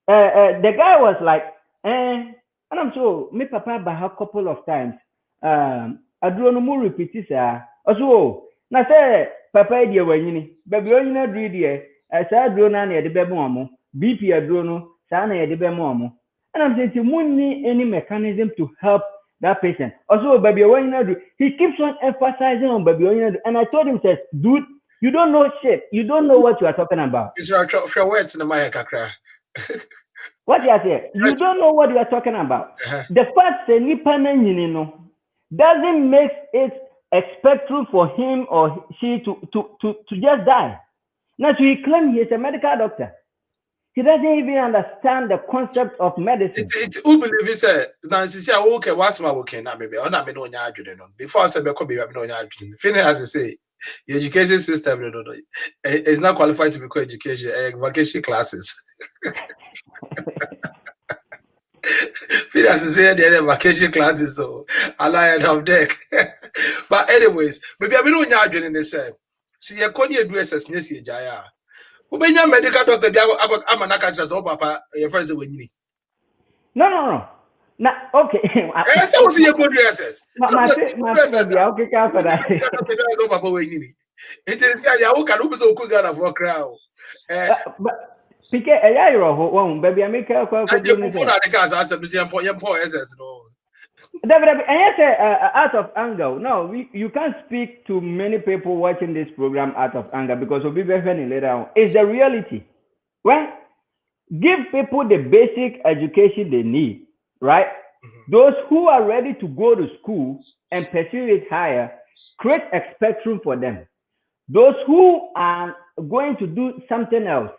The guy was like, and I'm so me papa by a couple of times. I don't know more repeat this. Also, na say papa idea wanyini. Baby only do idea. Say drone na e de be mo BP drone sa na e de be mo. And I'm saying, you need any mechanism to help that patient. Also, baby, he keeps on emphasizing on baby. And I told him, says, dude, you don't know shit. You don't know what you are talking about.
It's your words in the Maya Kakra.
What you say? You don't know what you are talking about. The fact that Nipa doesn't make it expected for him or she to just die. Now, so he claims he is a medical doctor. He doesn't even understand the concept of medicine.
It's who believe he said, Nancy, okay, what's my working now, baby? I'm not no arguing. Before I said, I be no arguing. Finish as I say, your education system is not qualified to be called education, vacation classes. Finish as I say, they're vacation classes, so I lie on deck. But, anyways, maybe I'm no arguing in this. See, you're calling your dress Nisi Jaya. Ubenya medical doctor dia amanaka transfer papa your friends when you.
No. Na okay.
I say we see your good dresses.
My okay can for that.
Papa when you. It is say ya wo can be so cool Ghana for crowd.
But PK eya iro ho won baby make kwa
you phone na the cars answer me say your SS no.
And I say out of anger. No, you can't speak to many people watching this program out of anger because we'll be very later on. It's the reality. Well, give people the basic education they need, right? Mm-hmm. Those who are ready to go to school and pursue it higher, create a spectrum for them. Those who are going to do something else,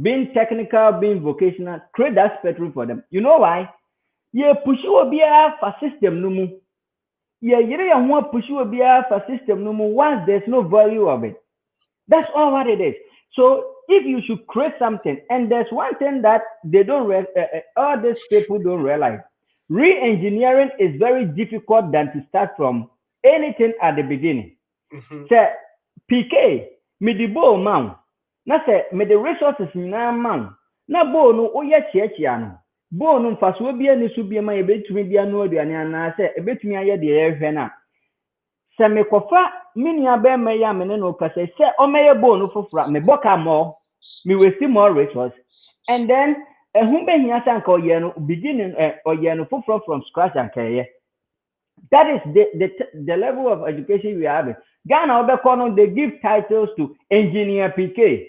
being technical, being vocational, create that spectrum for them. You know why? Yeah, push you be for system no more. Yeah, you don't want push you be for system no more once there's no value of it. That's all what it is. So if you should create something, and there's one thing that they don't all these people don't realize. Re-engineering is very difficult than to start from anything at the beginning. So PK, me the bow man. Na say me the resources na man. Na bow no oye chiachiano. Bonu faso bia ni so bia ma ebetumi bia no aduane ana se ebetumi aye de ehwe na se me kofa minia be me ya me ne no kase se o meye bonu fofora me boka mo me waste more resource and then ehun be hia sanka oye no beginning oye no fofora from scratch and keye. That is the level of education we have. Ghana obekono they give titles to engineer PK.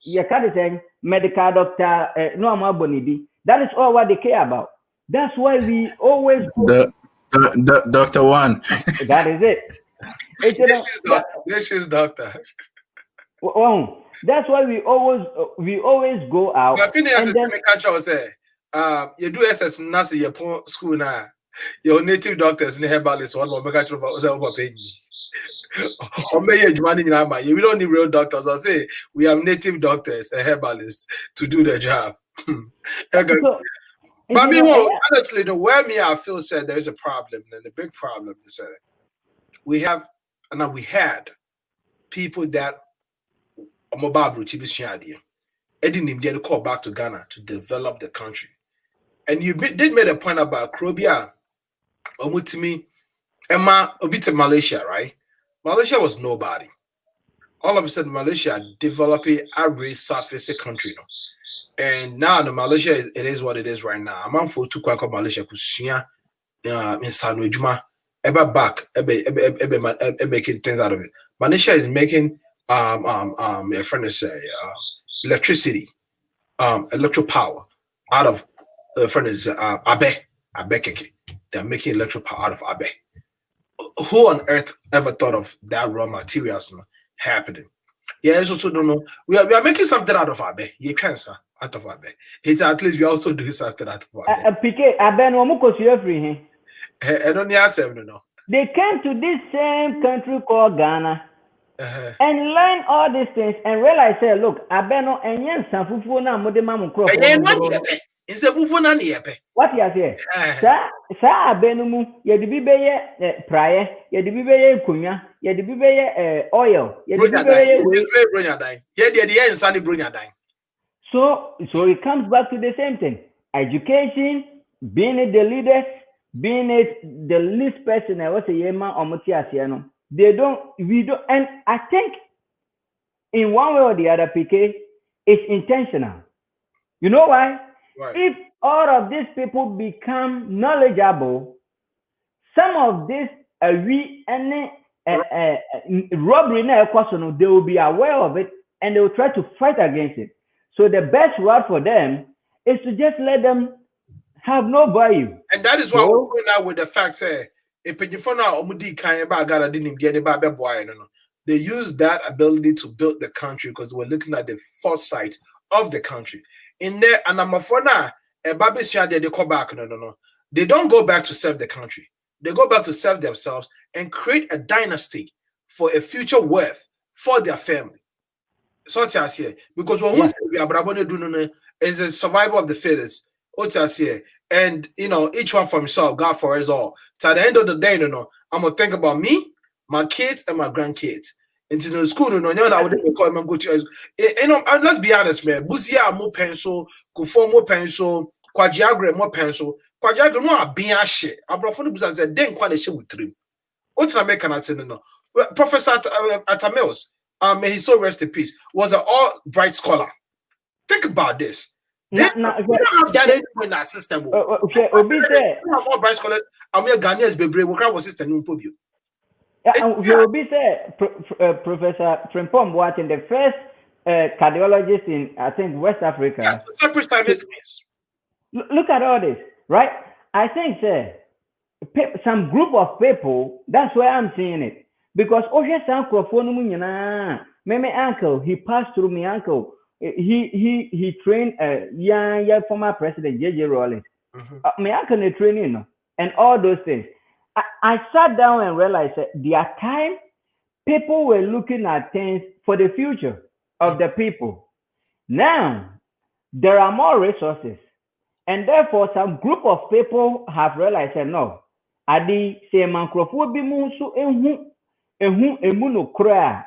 You can't say medical doctor, no amabonibi. That is all what they care about. That's why we always
the Dr. One.
That is it.
This is doctor.
Well, that's why we always go out.
But and then catch us say, you do SS Nasi your school now. Your native doctors in the herbalist one more back to pay me. Or may you we don't need real doctors. I say we have native doctors and herbalists to do the job.
So,
But I mean, honestly, the way I feel said there is a problem, and the big problem is that we had people that mobile idea. Didn't even get a call back to Ghana to develop the country. And you did make a point about Krobia, Omutimi, Emma, Obita Malaysia, right? Malaysia was nobody. All of a sudden, Malaysia developing a very surface country. No? And now the Malaysia it is what it is right now. I'm for to quite Malaysia kusia in Sanwejuma ever back making things out of it. Malaysia is making my friend is say electricity, electrical power out of friend is Abekeke. They're making electrical power out of Abe. Who on earth ever thought of that raw materials happening? Yeah, I also don't know. We are making something out of Abe. You can sir. Out of Abe. It's at least we also do something out of Abe.
PK, Abe no muko free.
I don't know.
They came to this same country called Ghana and learn all these things and realize, say, look, Abe no enyen sanfufu na mode mamu crop.
It's a fufu na niepe.
What you say? Sa Abe no mu ye di bibeye praye, ye di bibeye kunya, ye di bibeye oil, ye di bibeye
bronya dine. Ye di insani bronya dine.
So it comes back to the same thing. Education, being it the leaders, being it the least person, I was a yema or motiasiano. We don't, and I think in one way or the other, PK, it's intentional. You know why?
Right.
If all of these people become knowledgeable, some of this robbery, they will be aware of it and they will try to fight against it. So the best route for them is to just let them have no value.
And that is why we're going out with the facts. They use that ability to build the country because we're looking at the foresight of the country. In there, and I'm for now, they come back. No. They don't go back to serve the country. They go back to serve themselves and create a dynasty for a future worth for their family. So I say because when we are is a survival of the fittest. And each one for himself, God for us all. So at the end of the day, I'm gonna think about me, my kids, and my grandkids. Into the school, I would call them go to. Let's be honest, man. Busia more pencil, Kufo more pencil, Kwajiagre more pencil. Kwajiagre no be a shit. Abrafoni Busa said, then quite a shit with trim. What's I make an say no? Professor Atamils, may he so rest in peace, was an all bright scholar. Think about this. We don't have that anymore in our system.
Okay, Obi say
we have all bright scholars, and we are Ghanaians, baby. We can't system in Pobio.
Obi say Professor Frimpong Boateng, the first cardiologist in I think West Africa.
Yes, separate scientists.
Look at all this, right? I think some group of people. That's where I'm seeing it because my uncle, he passed through my uncle. He trained young former president J.J. Rawlings. My uncle training, and all those things. I sat down and realized that their time, people were looking at things for the future of the people. Now, there are more resources, and therefore some group of people have realized that no, adi se mankrofo bi mu so emu no kra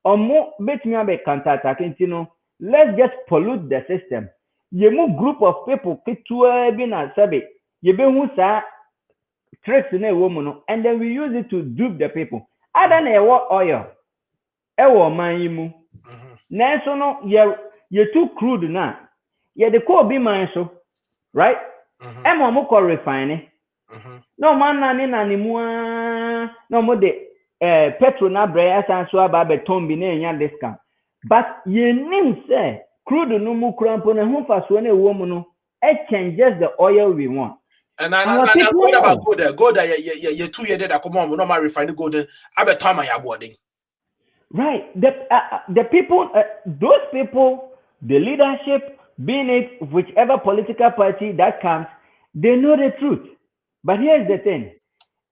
omo betumi abe counter-attack ntino. Let's just pollute the system. Yemu group of people ketua bi na sabe yebehu sa tricks na ewo and then we use it to dupe the people. Other na ewo oil ewo man yimu. Na so no ye too crude na. Ye de ko bi man so, right? Emo mo ko refine. No man na ni mu no mo de petrol na bre asan so aba be tombi na enya discount. But you need say crude no mu krampo na hu faso na ewo mu no it changes the oil we want.
And what about gold? Gold you 2 years that come on, we not refine gold. I bet time I boarding.
Right. The people, those people, the leadership, being it whichever political party that comes, they know the truth. But here's the thing.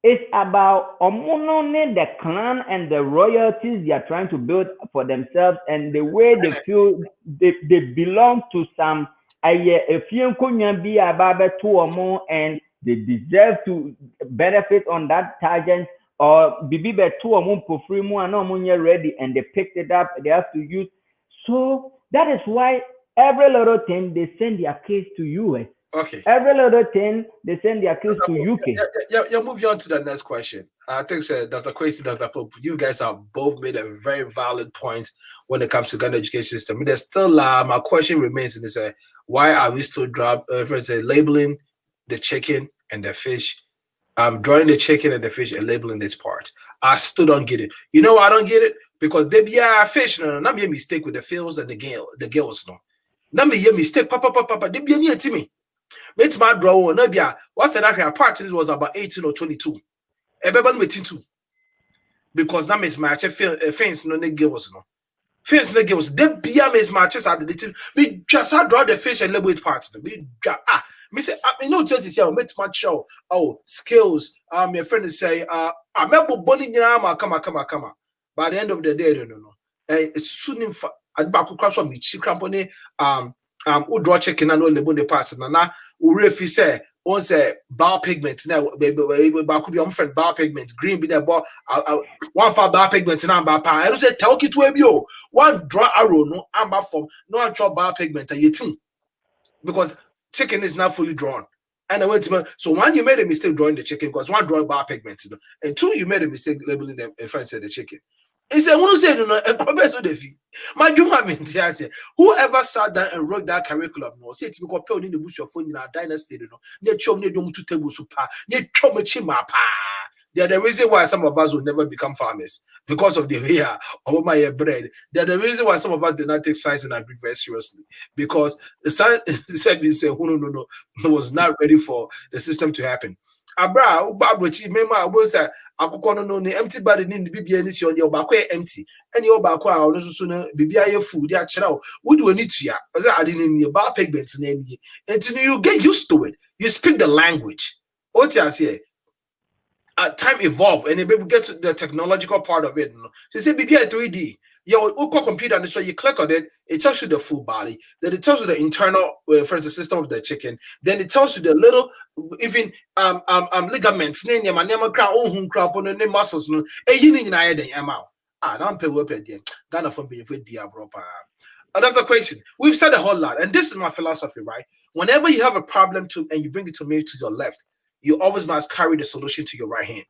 It's about Omonone, the clan and the royalties they are trying to build for themselves and the way they feel they belong to some and they deserve to benefit on that tangent or bibi betu omo pofri mu and omo ready and they picked it up, they have to use. So that is why every little thing they send their case to US.
Okay.
Every little thing they send their case to UK.
Yeah, moving on to the next question. I think Dr. Kwesi, Dr. Pope, you guys have both made a very valid point when it comes to Ghana education system. There's still my question remains in this: why are we still labeling the chicken and the fish? Drawing the chicken and the fish and labeling this part. I still don't get it. You know I don't get it? Because they be a fish. No, not be a mistake with the fills and the gills. No. Not be a mistake. Papa. They be near to me. It's my draw. No be what's that? Part this was about 18 or 22. Everybody waiting too. Because that means my fence no the gills no. Fence no gills. They be a mismatches at the team. We just draw the fish and label it parts. Me say, I know just this year, met my show. Oh, skills. My friend is say, I remember bonnie come. By the end of the day, no. It's soon in back crash from me, she crampone, who draw chicken and all the bonnie parts. Na, urefi say, on say, bar pigment now, baby, back could be on friend bar pigment, green be there, but one for bar pigment and amber pa. I don't say, tell you to a bio. One draw arrow, no amber form, no one draw bar pigment, and you too. Because chicken is not fully drawn. And I went to so one, you made a mistake drawing the chicken because one drawing bar pigment, and two, you made a mistake labeling them in front of the chicken. He said, "Who said no? My whoever sat down and wrote that curriculum, no, say it's because people in the bush your phone in our dynasty, no, they chom they don't to table super, they chom chima pa." They're the reason why some of us will never become farmers because of the hair of my bread. They're the reason why some of us did not take science and agri very seriously because the science said no, was not ready for the system to happen. Abra, remember, I was a empty body in the BBN on your back empty, and your back also sooner BBI food, yeah, child. Would you need to ya? I didn't in your bar pigments and you get used to it. You speak the language. What I say? Time evolve and if we get to the technological part of it, so say BBI 3D, your computer, and so you click on it, it tells you the full body, then it tells you the internal for the system of the chicken, then it tells you the little even ligaments, muscles, Ghana from being with another question. We've said a whole lot, and this is my philosophy, right? Whenever you have a problem and you bring it to me to your left, you always must carry the solution to your right hand.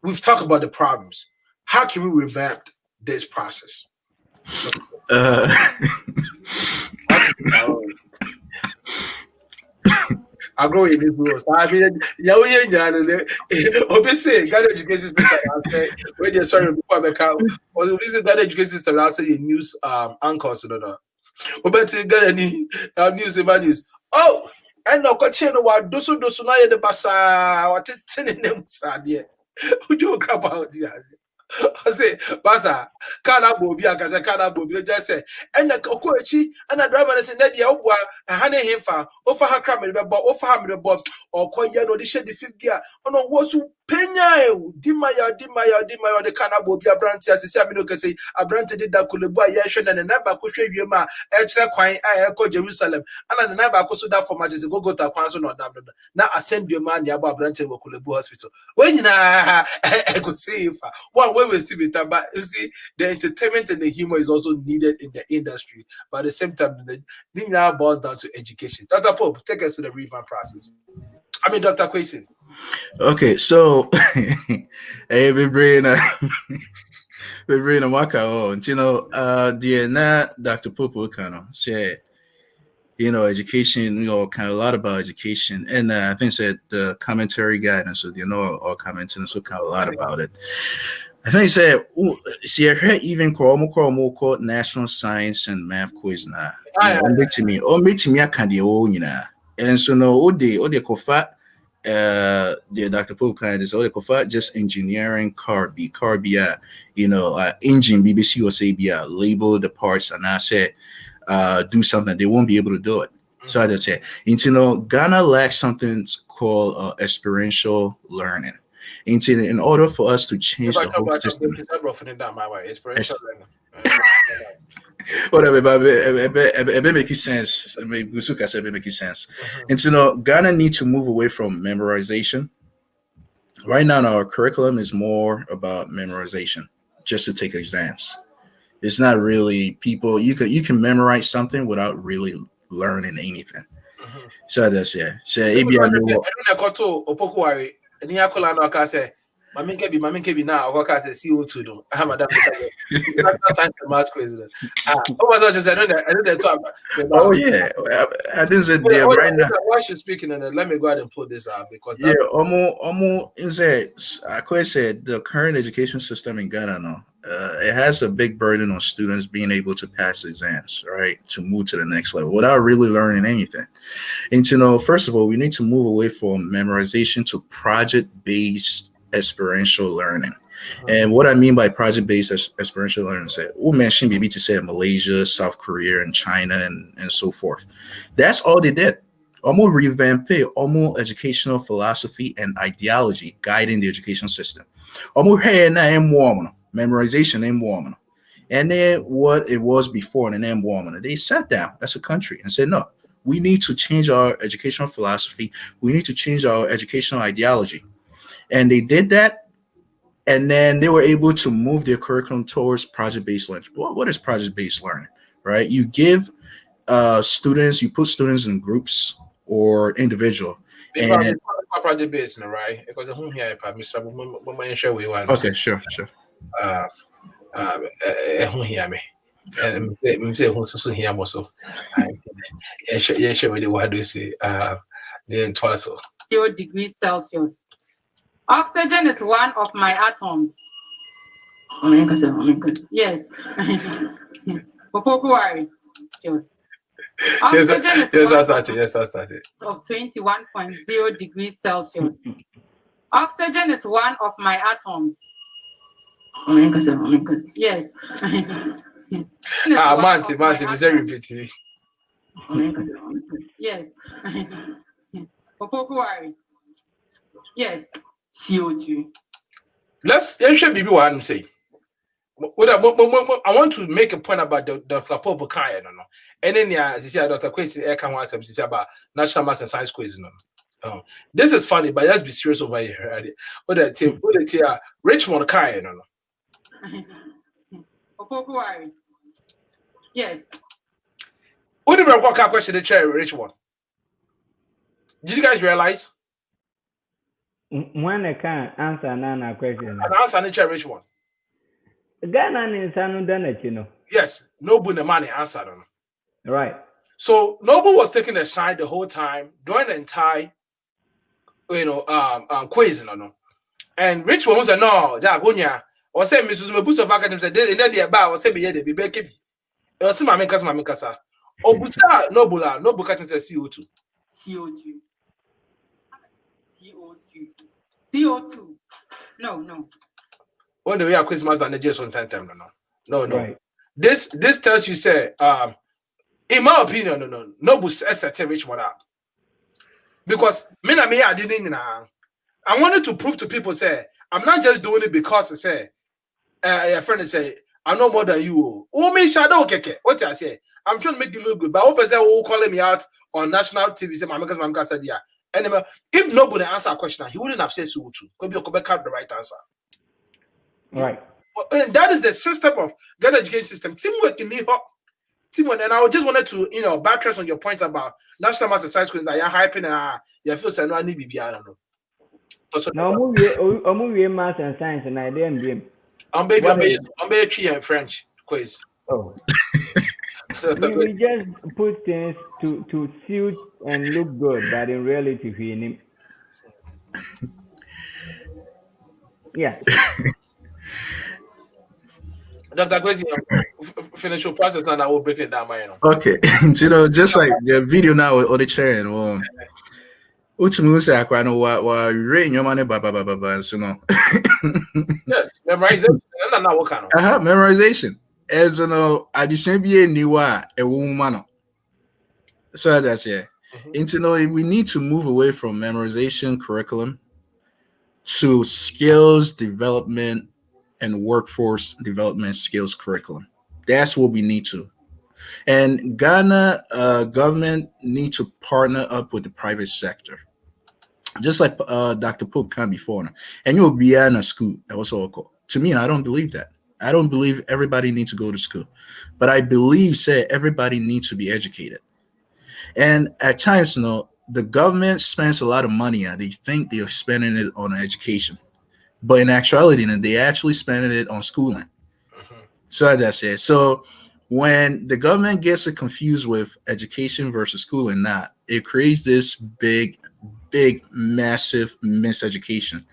We've talked about the problems. How can we revamp this process? I grow in this rules. I mean, obviously, Ghana education system. When you're sorry before I come, or the Ghana education system, I'll say in news anchors. Obviously, Ghana news. Oh. And no question what dosu na ye de basa what tin them sade would you crap out here I say basa kana bobi akaza kana bobi just say and the okochi and the driver say na dia obua ha na hefa ofa ha kra me be bo ofa ha me bo okoye no de she the fifth gear ono wo su penya di maya the kana bobi abranti asese amino ke say abranti de da kolebu aye hwe na na ba ko hwe wie ma e kire kwan a ko Jerusalem ana na ba ko so da format is go to kwan so no na ascend the man ya ba abranti wo kolebu hospital when na I could say if one way we still be talking about, you see, the entertainment and the humor is also needed in the industry, but at the same time, the thing now boils down to education. Dr. Pope, take us to the revamp process. I mean, Dr. Kwesi.
Okay, so we bring a waka on, Dr. Pope kind of say, education, kind of a lot about education. And I think that the commentary guidance, so or commenting, so kind of a lot about it. I think said, see, even call national science and math quiz now. Meet me, I can't and so no, the kofa, the Dr. Pope kind is all the kofa just engineering car be engine BBC or say be label the parts and I said do something, they won't be able to do it. So that's it. Ghana lacks something called experiential learning. In order for us to change the whole system, whatever, but it make sense. I mean, Gusuka said it make sense. Ghana need to move away from memorization. Right now, our curriculum is more about memorization, just to take exams. It's not really people. You can memorize something without really learning anything. So that's So maybe I know.
Mami kebi na okoka say CO2 do. Madam. That's mass crazy. Oh my God, I know that talk.
Oh yeah, I didn't say there right now.
While she's speaking, and let me go ahead and pull this out because
almost I could say the current education system in Ghana now. It has a big burden on students being able to pass exams, right, to move to the next level without really learning anything. And first of all, we need to move away from memorization to project-based experiential learning. And what I mean by project-based experiential learning is that we mentioned maybe to say Malaysia, South Korea, and China, and so forth. That's all they did. Almost revamp almost educational philosophy and ideology guiding the education system. Almost memorization and warming. And then what it was before and then warming. They sat down as a country and said, no, we need to change our educational philosophy. We need to change our educational ideology. And they did that, and then they were able to move their curriculum towards project-based learning. What is project-based learning, right? You give students, you put students in groups or individual. And
project-based, right? Because I'm here, Mr. Share we want.
Okay, sure.
Who hear me? And say who's so here also. Share what do you say? The twice
0 degrees Celsius. Oxygen is one of my atoms. Yes. Oxygen is
I started.
Of 21.0 degrees Celsius. Oxygen is one of my atoms. Yes.
Manti, we say repeat.
Yes. Yes. CO2.
Let's show BB what I'm saying. I want to make a point about Dr. Popo Kaya, no. And then as you see, Dr. Kwesi Eka wants to say about National Maths and Science quiz, no. This is funny, but let's be serious over here. What the Richmond Kaya, no.
Yes.
What do you want question the chair, Richmond? Did you guys realize?
When I can't answer Nana question.
An answer the chair, Richmond.
Ghana is done.
Yes, Nobu the money answered them.
Right.
So Nobu was taking a shine the whole time during the entire, quiz, no. And Richmond was no, Jagonia, or say Mrs. Mabuso of Academy said, "They did about or say me the baby kebi." It was my Mamikasa. Oh, Busa Nobula, Nobu Cotton says CO2.
CO2. CO2. No.
When the way are Christmas and the just on time, no.
Right.
This tells you, say, in my opinion, no bus ST rich one up. Because me I didn't know. I wanted to prove to people, say, I'm not just doing it because I say, a friend say, I know more than you. Oh, me shadow keke. What I say? I'm trying to make you look good, but I hope I say, calling me out on national TV, say, Mamika said, yeah. And if nobody answer a question, he wouldn't have said so too. Could be the right answer.
Right.
And that is the system of Ghana education system. Teamwork in the teamwork. And I just wanted to, backtrack on your point about national master science schools that you're hyping and you feel say no, I need BB. I don't know.
No, movie math and science and I didn't.
I'm baby tree and French quiz.
Oh. we just put things to suit and look good, but in reality, yeah.
Dr. Kwesi, finish your process now. I will break it down, man.
Okay, just like the video now or the chair, Uchimusa, I know what rain your money, so no.
Yes, memorization.
Memorization. As I the same year, new a woman. So that's it. Into we need to move away from memorization curriculum to skills development and workforce development skills curriculum. That's what we need to. And Ghana government need to partner up with the private sector. Just like Dr. Pope can before. And you'll be in a school. To me, I don't believe that. I don't believe everybody needs to go to school. But I believe, everybody needs to be educated. And at times, the government spends a lot of money and they think they're spending it on education. But in actuality, they actually spending it on schooling. So that's it. So when the government gets it confused with education versus schooling, it creates this big, massive miseducation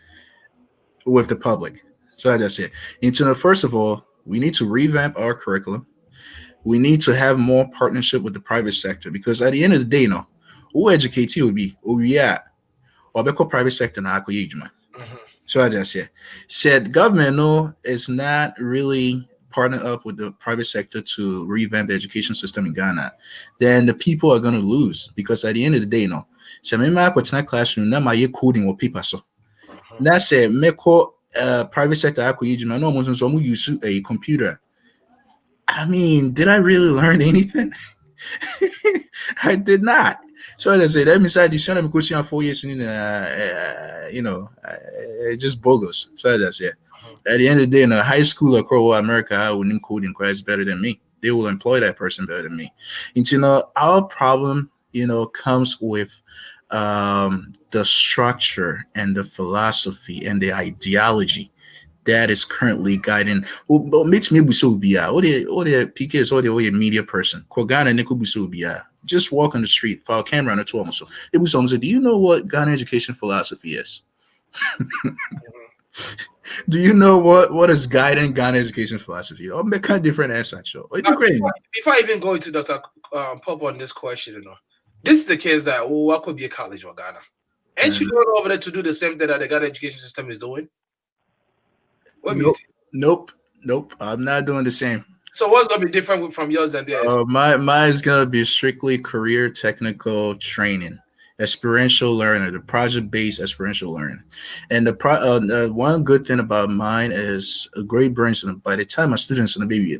with the public. So that's it. First of all, we need to revamp our curriculum. We need to have more partnership with the private sector, because at the end of the day, who educates you will be, or private sector na So I just said government is not really partnered up with the private sector to revamp the education system in Ghana. Then the people are going to lose, because at the end of the day, so me classroom na my coding or paper so. That's it. Private sector no one use a computer. I mean, did I really learn anything? I did not. So as I said, that means I decided because 4 years in, just bogus. So as I said, at the end of the day, in a high school across America, I wouldn't coding class better than me. They will employ that person better than me. And our problem, comes with the structure and the philosophy and the ideology that is currently guiding. But makes me so be or the PKs or the media person. Ghana and just walk on the street, file camera on a tour. So it was almost. Do you know what Ghana education philosophy is? Do you know what is guiding Ghana education philosophy? Or make a different answer. Show.
Before I even go into Dr. Pop on this question, this is the case that what could be a college or Ghana. Ain't you going over there to do the same thing that the Ghana education system is doing?
Nope. I'm not doing the same.
So what's gonna be different from yours than theirs?
Mine is gonna be strictly career technical training, experiential learning, the project-based experiential learning. And the one good thing about mine is a great brains. By the time my students are baby,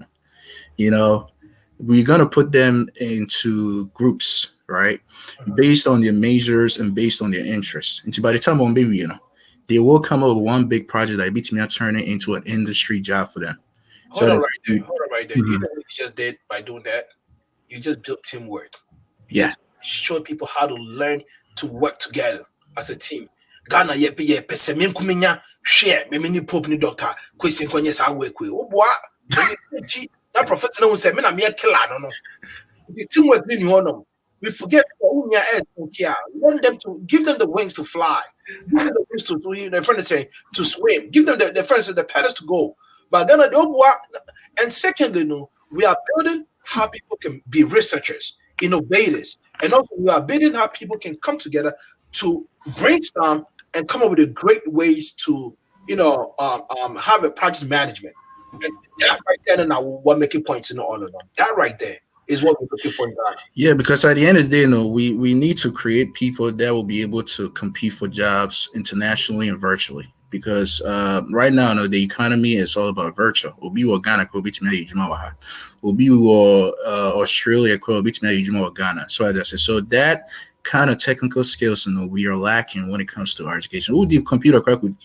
we're gonna put them into groups, right, based on their majors and based on their interests. And by the time I'm baby, they will come up with one big project that beats me out, turn it into an industry job for them.
Hold on right there. You know what you just did by doing that? You just built teamwork. You just showed people how to learn to work together as a team. Ghana ye pesemen kuminya share me ni pop ni doctor question konye sa work we. Oboa that professor no say me na me killer no. The teamwork ni no. We forget learn them to give them the wings to fly. Give them the wings to their friends say to swim. Give them the friends the pedals to go. But Ghana and secondly, we are building how people can be researchers, innovators, and also we are building how people can come together to brainstorm and come up with great ways to have a project management. And that right there, and what making points all of them. That right there is what we're looking for in Ghana.
Yeah, because at the end of the day, we need to create people that will be able to compete for jobs internationally and virtually. Because right now, the economy is all about virtual. Obi wa Ghana ko bit me ejuma wa ha. Obi wa Australia ko bit me ejuma wa Ghana. So as I said, so that kind of technical skills, we are lacking when it comes to our education. Who the computer crack could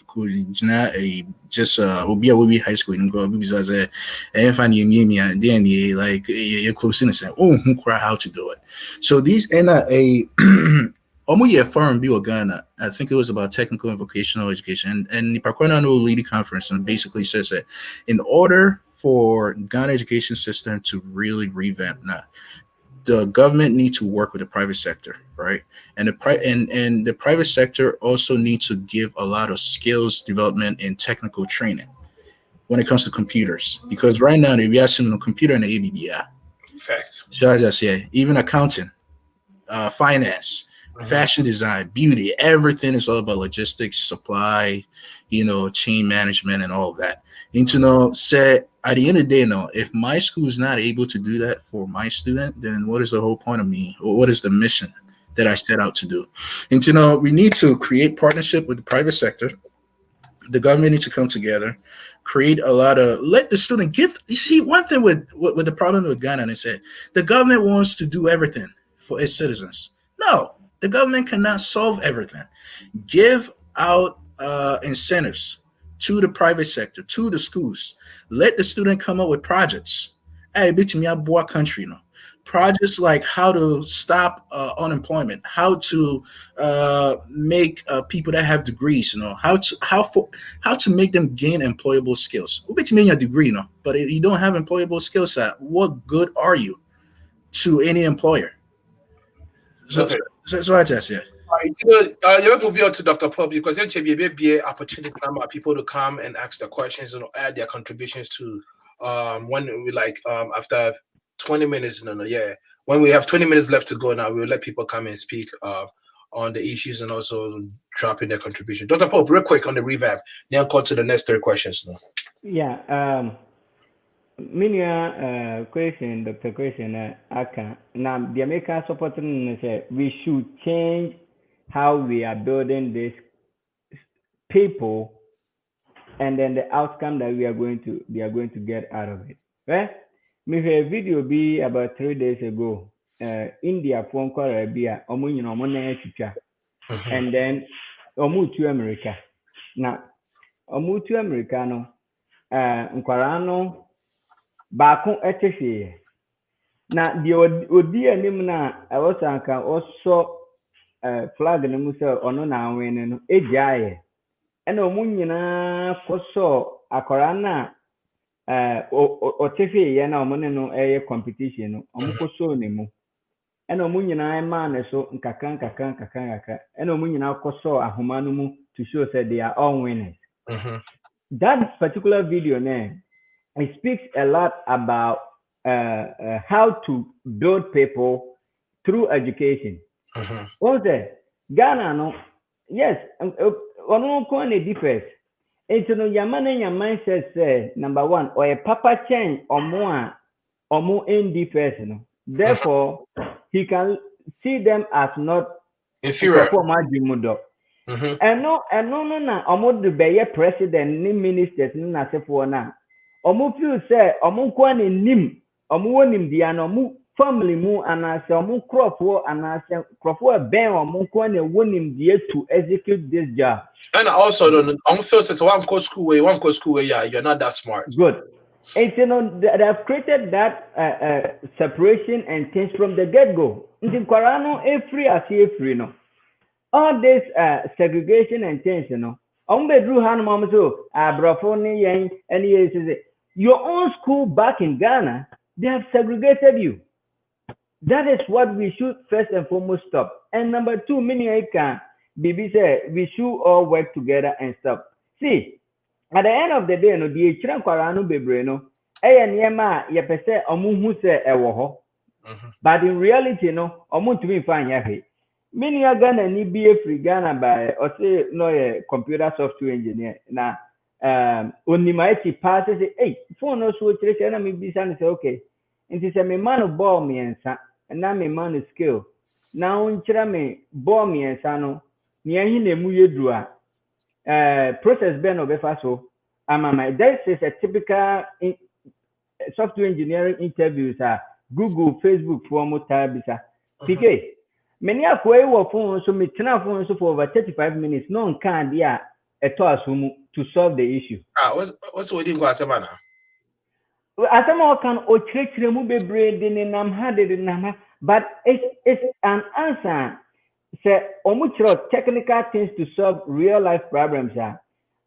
just obi a high school and go because as a and find you and then like you're close in and say, who cry how to do it. So these and a foreign bill Ghana, I think it was about technical and vocational education, and the Pakwana Leading Conference and basically says that in order for Ghana education system to really revamp the government needs to work with the private sector, right? And the private sector also needs to give a lot of skills development and technical training when it comes to computers, because right now we are seeing a computer in the ABBI.
Facts.
So as I say, even accounting, finance, fashion design, beauty, everything is all about logistics, supply, chain management, and all of that. And say at the end of the day, no, if my school is not able to do that for my student, then what is the whole point of me, or what is the mission that I set out to do? And we need to create partnership with the private sector. The government needs to come together, create let the student give. You see, one thing with the problem with Ghana is that the government wants to do everything for its citizens. No, the government cannot solve everything. Give out incentives to the private sector, to the schools. Let the student come up with projects. Hey, bitch, me a boy country, projects like how to stop unemployment, how to make people that have degrees, how to make them gain employable skills. Bitch, me a degree, but if you don't have employable skill set, what good are you to any employer? So I just yeah.
You're moving on to Dr. Pop because there should be an opportunity for people to come and ask their questions and add their contributions to when we after 20 minutes. When we have 20 minutes left to go now, we'll let people come and speak on the issues and also drop in their contribution. Dr. Pope, real quick on the revamp, then call to the next 3 questions.
Yeah. Many question, Dr. Question, Aka. Now, the American supporting say we should change how we are building this people, and then the outcome that we are going to get out of it. Right? Me a video be about 3 days ago. India phone call Arabia, and then to America. Now, to America no, Nkarano. Baako etehwe na de odi anim na ewosa anka oso flag ne mu se ono na anwen no egiaye ena omu nyina koso akora na otehwe ye na omu ne no eye competition no omu koso ne mu ena omu nyina ema ne so nkaka ena omu nyina koso ahoma no mu to show say they are all winners. That particular video name, it speaks a lot about how to build people through education. What's that? Ghana, no, yes, one coin a difference. It's no Yamana your mindset say number one, or a papa change or more in difference. Therefore, he can see them as not
inferior.
And no, almost the Bayer president, ni ministers, ni nase for now. Omu feel say omu kwani nim omu wonim dia no omu family mu anase omu crofo anase crofo ben omu kwani wonim dia to execute this job.
And also omu feel say one go school way yeah, you're not that smart.
Good. And they have created that separation and things from the get-go. In Kwarano, free no. All this segregation and things, Drew Hanum so Brafoni and he your own school back in Ghana, they have segregated you. That is what we should first and foremost stop. And number two, many can BB said we should all work together and stop. See, at the end of the day, no, the Chiran Kwarano Bebreno, Yema Yapese Omu se ewoho. But in reality, no, Omu to be fine yahe. Many are Ghana ni be free Ghana by or say no a computer software engineer. Now only my passes hey phone no so and me be say okay. And he say me man ball me and now me man skill. Now unchira me ball me and no near him a muye drua process ben obefa so my this is a typical software engineering interviews Google, Facebook for more tabisa. PK many are quay or phone so me turn phone so for over 35 minutes. No can be a to solve the issue.
What's what you go as a man?
As a more can or church remove a brain in nam had it in nama, but it's an answer. Say omuchro technical things to solve real life problems.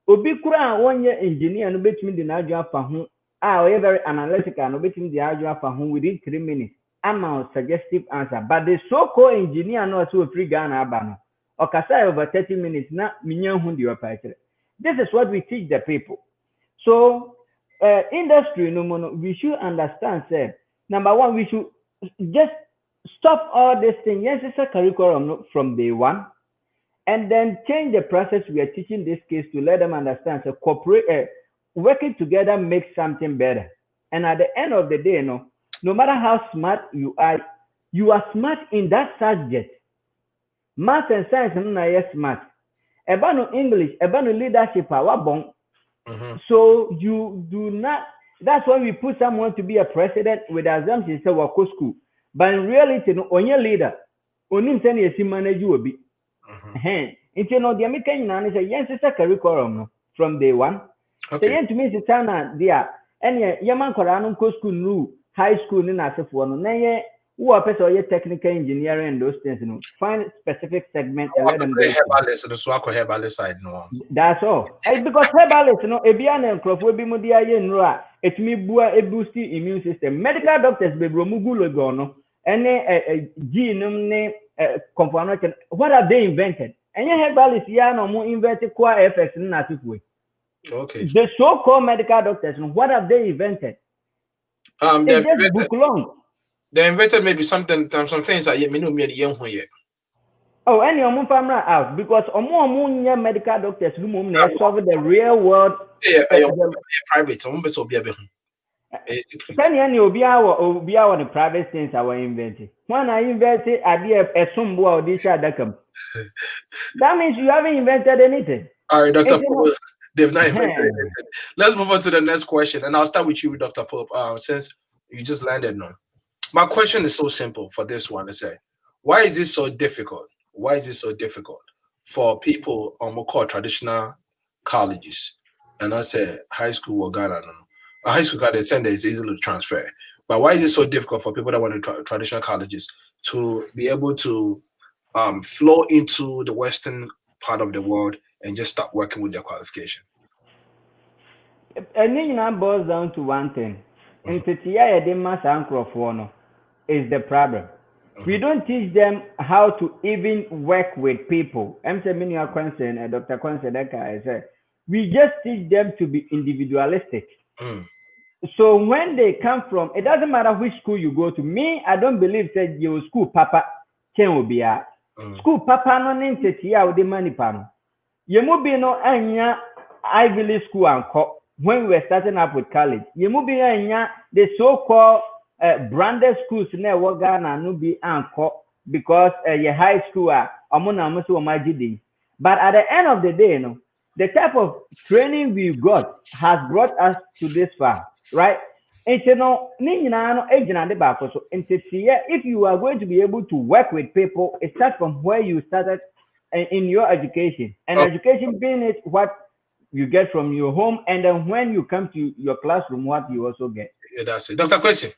Obikura 1 year engineer no bet me the Naja Fahu. We very analytical no bet me the Naja Fahu within 3 minutes. I'm a suggestive answer. But the so-called engineer no so free Ghana abano. Or Kasai over 30 minutes na minyan hundi operator. This is what we teach the people. So industry no mono we should understand say number one we should just stop all this thing. Yes, it's a curriculum from day one, and then change the process we are teaching this case to let them understand. So corporate working together makes something better. And at the end of the day, no matter how smart you are smart in that subject. Math and science no yes smart. Eba no English, eba no leadership power bon. So you do not. That's why we put someone to be a president with assumption say work school. But in reality, no onye leader. Onim say na manage you obi. Into no the American na say yes it's a curriculum no from day one.
Okay.
So yen to me say na there. Any yaman kwara no go school no high school ni na asefo no na ye who are person or technical engineering and those things, find specific segment and let them go.
Side, no.
That's all. Because herbalist, Ebian and Crawford will be Mudia Yenra, it me bua a boosty immune system. Medical doctors be Romugulo gono, any genome name component. What have they invented? And your herbalist no more invented qua effects in native way.
Okay.
The so-called medical doctors, what have they invented? They just book long.
They invented maybe some things that you know me the young one yet.
Oh, any family out because medical doctors who solve the real world.
Yeah, private. Some will be a bit.
Any will be our the private things I were invented. When I invented idea a sumbo or this that means you haven't invented anything.
All right, Dr. Pope, they've not invented anything. Let's move on to the next question, and I'll start with you, Dr. Pope. Since you just landed on. My question is so simple for this one to say, why is it so difficult? Why is it so difficult for people on what called traditional colleges? And I say high school or Ghana, a high school college center is easily to transfer. But why is it so difficult for people that want to traditional colleges to be able to flow into the Western part of the world and just start working with their qualification?
And then it boils down to one thing. In Titia, the mass is the problem. We don't teach them how to even work with people. I'm saying, Dr. I said, we just teach them to be individualistic. So when they come from, it doesn't matter which school you go to. Me, I don't believe that your school papa can be a school papa no name Titia with the money panel. You must be no anya Ivy League school and when we were starting up with college. You must be anya the so-called branded schools never Ghana no be anko because your high school are but at the end of the day, the type of training we got has brought us to this far, right? And if you are going to be able to work with people, it starts from where you started in your education. And education being it what you get from your home, and then when you come to your classroom, what you also get.
Yeah, that's it. Dr. Kwesi,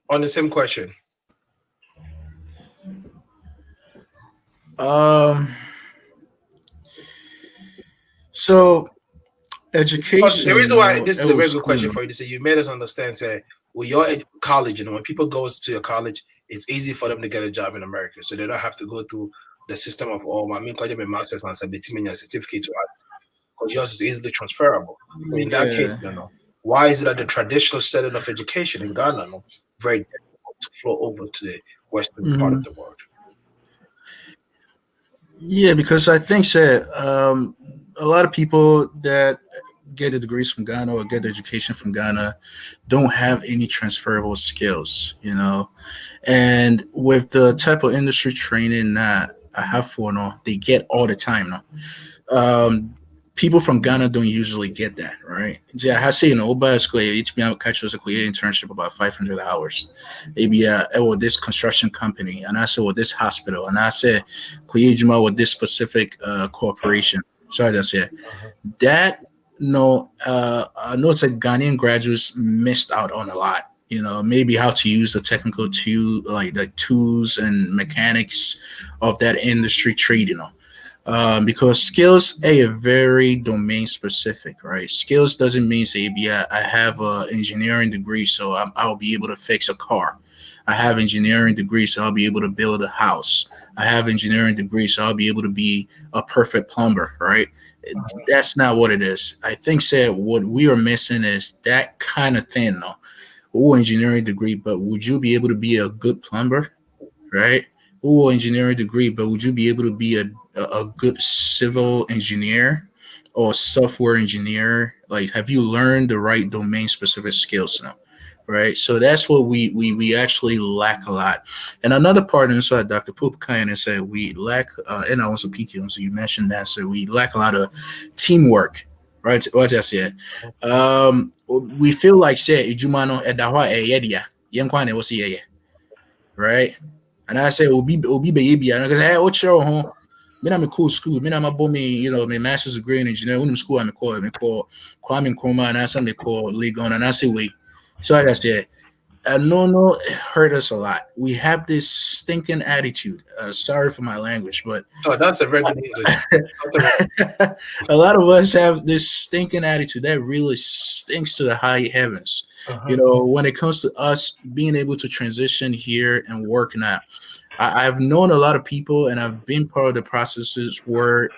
on the same question.
So education.
The reason why this is a very good question for you to say, you made us understand, say, well, your college, when people go to your college, it's easy for them to get a job in America. So they don't have to go through the system of, my master's and certificate, because yours is easily transferable. In that case, why is it that the traditional setting of education in Ghana very difficult to flow over to the Western part of the world?
Yeah, because I think that a lot of people that get the degrees from Ghana or get the education from Ghana don't have any transferable skills, and with the type of industry training that I have they get all the time. People from Ghana don't usually get that, right? Yeah, I say it's catch us a internship about 500 hours. Maybe this construction company, and I said with this hospital, and I said with this specific corporation. So as I said, that I know it's like Ghanaian graduates missed out on a lot. Maybe how to use the technical tool, like the tools and mechanics of that industry trade, because skills are very domain specific, right? Skills doesn't mean say, I have an engineering degree, so I'll be able to fix a car. I have engineering degree, so I'll be able to build a house. I have engineering degree, so I'll be able to be a perfect plumber, right? That's not what it is. I think what we are missing is that kind of thing, engineering degree, but would you be able to be a good plumber, right? Engineering degree, but would you be able to be a good civil engineer or software engineer? Like, have you learned the right domain specific skills now? Right. So that's what we actually lack a lot. And another part, and so Dr. Poop kind of said we lack, and also PQ, so you mentioned that. So we lack a lot of teamwork. Right. What I said. We feel like say Ijumano Edawa Eyedia. Yankwane was here. Right. And I say Obi baby, because hey, what's your home? Me I'm a cool school. Me I'm a bommy, you know, my master's degree in engineering. When school I'm call Kwame Nkrumah, and I say call Legon, and I say wait. So like I said, no, it hurt us a lot. We have this stinking attitude. Sorry for my language, but
that's a very good English.
a lot of us have this stinking attitude that really stinks to the high heavens. You know, when it comes to us being able to transition here and work now. I've known a lot of people, and I've been part of the processes where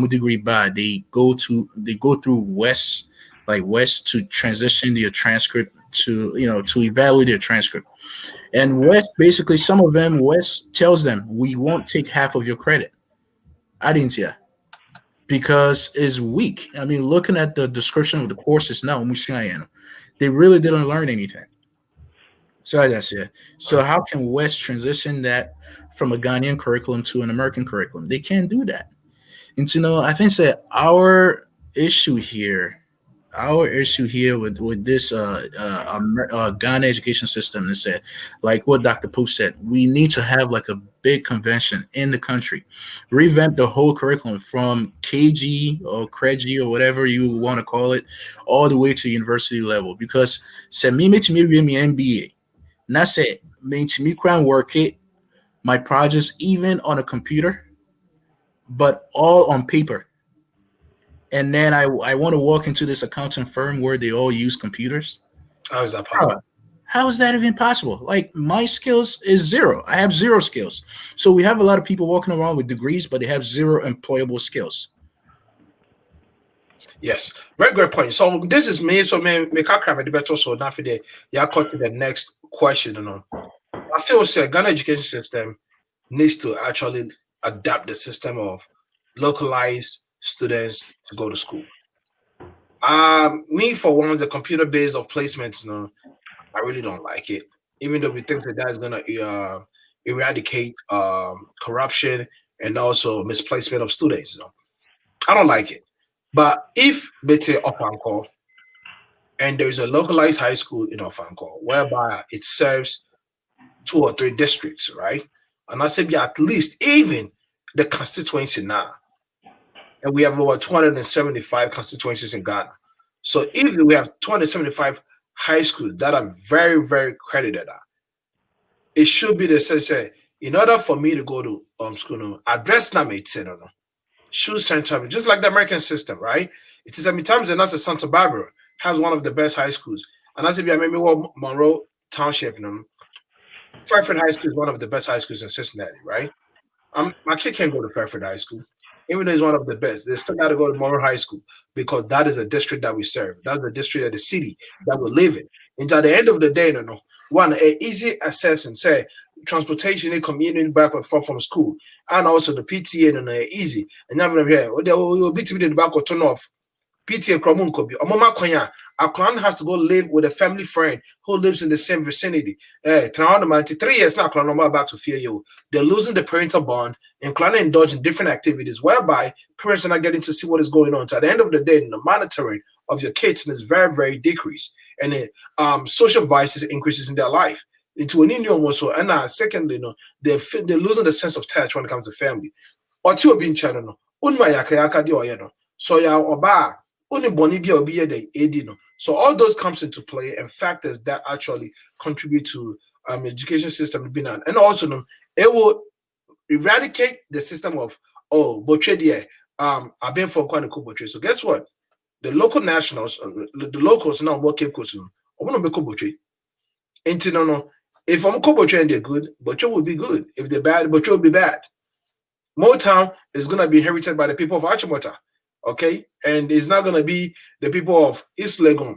degree they go through West to transition their transcript to evaluate their transcript. And West, basically, some of them, West tells them, we won't take half of your credit. I didn't see that because it's weak. I mean, looking at the description of the courses now, they really didn't learn anything. So as I said, so how can West transition that from a Ghanaian curriculum to an American curriculum? They can't do that. And I think that our issue here with this Ghana education system is that, like what Dr. Poop said, we need to have like a big convention in the country, revamp the whole curriculum from KG or CREG or whatever you want to call it, all the way to university level. Because me MBA, not say me work it, my projects even on a computer, but all on paper. And then I want to walk into this accounting firm where they all use computers.
How is that possible?
How is that even possible? Like, my skills is zero. I have zero skills. So we have a lot of people walking around with degrees, but they have zero employable skills.
Yes, very great point. So this is me. So me can't the better. So now for the cut to the next question. I feel say Ghana education system needs to actually adapt the system of localized students to go to school. Me for one, the computer based of placements, I really don't like it. Even though we think that is gonna eradicate corruption and also misplacement of students. I don't like it. But if Bete Opanko and there's a localized high school in Opanko whereby it serves 2 or 3 districts, right? And I said, at least even the constituency now. And we have over 275 constituencies in Ghana. So if we have 275 high schools that are very, very credited, it should be the same. In order for me to go to school, address na shoe center, just like the American system, right? It is times and that's Santa Barbara has one of the best high schools. And as if I maybe Monroe Township, Fairfield High School is one of the best high schools in Cincinnati, right? My kid can't go to Fairfield High School. Even though it's one of the best, they still got to go to Monroe High School because that is the district that we serve. That's the district of the city that we live in. And at the end of the day, one, easy access and say transportation and commuting back and forth from school, and also the PTA and easy. And now here, will be to the back or turn off. PTA Kromun Kobi. A client has to go live with a family friend who lives in the same vicinity. 3 years now, client back to fear you. They're losing the parental bond and client indulge in different activities whereby parents are not getting to see what is going on. So at the end of the day, the monitoring of your kids is very, very decreased. And social vices increases in their life. Into an Indian also, and secondly, they're losing the sense of touch when it comes to family. Or two being channel, so ya oba only boni bi obi ye edi no. So all those comes into play and factors that actually contribute to education system being on. And also it will eradicate the system of botre I've been for quite a cool botre. So guess what? The local nationals, the locals now work Cape Coast. I want to be botre. If I'm Kobotre and they're good, Botre will be good. If they're bad, Botre will be bad. Motown is going to be inherited by the people of Achimota, okay? And it's not going to be the people of East Legon.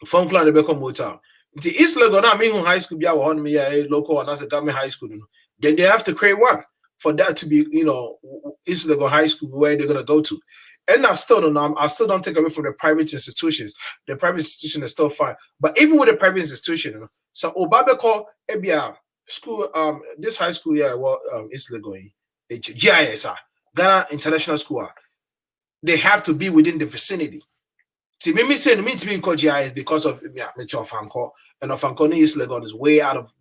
From Clan Rebecca Motown. The East Legon, I mean, high school, be local and as a government high school. Then they have to create one for that to be, East Legon High School where they're going to go to. And I still don't know. I still don't take away from the private institutions. The private institution is still fine. But even with the private institution, so Obabeko Ebia school, this high school, it's legal. GIS, Ghana International School, they have to be within the vicinity. See, me saying me to be called GIS because of Mitchell Fanco, and Fanco is legal is way out of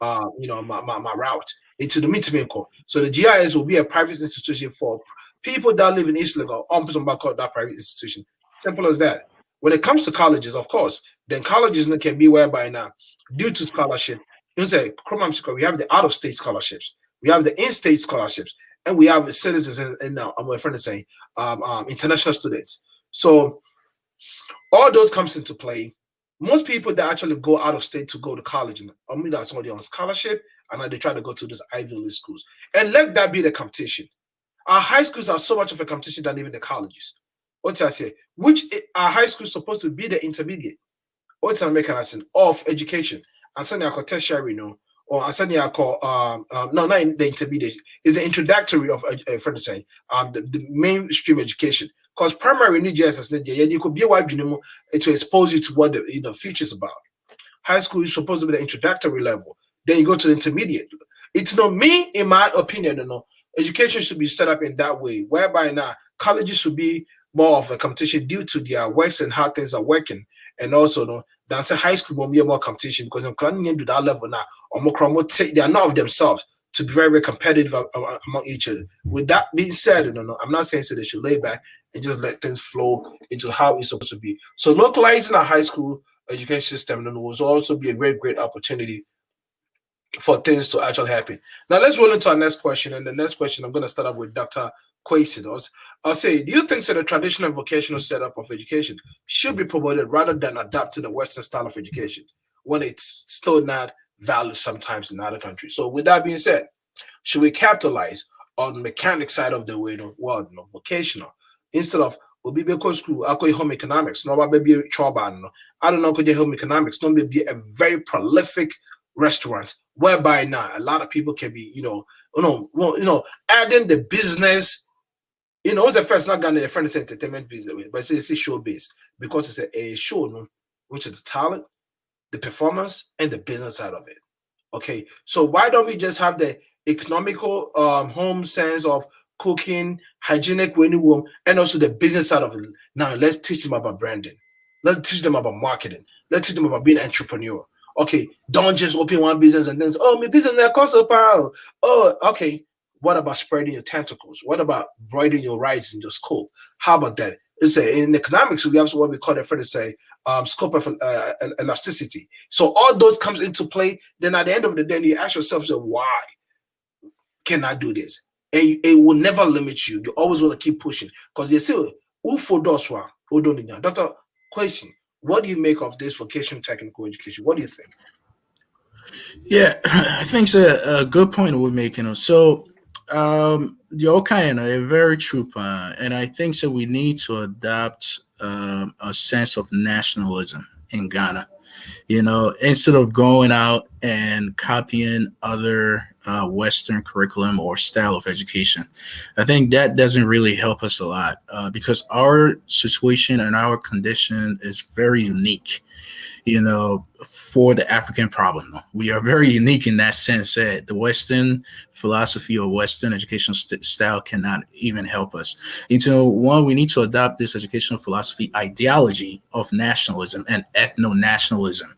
my route into the Mitchell. So the GIS will be a private institution for people that live in East Legon, that private institution. Simple as that. When it comes to colleges, of course, then colleges can be whereby now, due to scholarship, we have the out-of-state scholarships, we have the in-state scholarships, and we have the citizens and now my friend is saying international students. So all those comes into play. Most people that actually go out of state to go to college, that's somebody on scholarship, and they try to go to those Ivy League schools. And let that be the competition. Our high schools are so much of a competition than even the colleges. What I say? Which our high school is supposed to be the intermediate. What's a mechanism of education? And suddenly I call tertiary, or suddenly I call not the intermediate. Is the introductory of the mainstream education. Because primary need just you could be a wide to expose you to what the future is about. High school is supposed to be the introductory level. Then you go to the intermediate. It's not me, in my opinion, education should be set up in that way, whereby now colleges should be more of a competition due to their works and how things are working. And also, that's a high school will be more competition because I'm coming into that level now. They are not of themselves to be very, very competitive among each other. With that being said, I'm not saying so they should lay back and just let things flow into how it's supposed to be. So localizing a high school education system will also be a great, great opportunity for things to actually happen. Now let's roll into our next question. And the next question, I'm going to start up with Dr. Kwesi. I'll say, do you think that the traditional vocational setup of education should be promoted rather than adapt to the Western style of education when it's still not valued sometimes in other countries? So with that being said, should we capitalize on the mechanic side of the world, vocational, instead of Obibe school, home economics, no baby choban, I don't know, could home economics, no be a very prolific restaurant whereby now a lot of people can be, adding the business, it's the first not gonna the friend entertainment business, but it's a show based because it's a show, which is the talent, the performance, and the business side of it. Okay, so why don't we just have the economical home sense of cooking, hygienic room, and also the business side of it? Now let's teach them about branding. Let's teach them about marketing. Let's teach them about being an entrepreneur. Okay, don't just open one business and then say, oh, my business that costs a pound. Oh, okay. What about spreading your tentacles? What about broadening your rise in your scope? How about that? In economics, we have what we call scope of elasticity. So all those comes into play. Then at the end of the day, you ask yourself, so why can I do this? And it will never limit you. You always want to keep pushing because they say, who for those one? Who don't know? Dr. Kwesi, what do you make of this vocational technical education? What do you think?
Yeah, I think it's a good point we're making. So, the Okayan, a very true point, and I think so. We need to adopt a sense of nationalism in Ghana. Instead of going out and copying other Western curriculum or style of education, I think that doesn't really help us a lot because our situation and our condition is very unique. For the African problem. We are very unique in that sense that the Western philosophy or Western educational style cannot even help us. One, we need to adopt this educational philosophy ideology of nationalism and ethno-nationalism,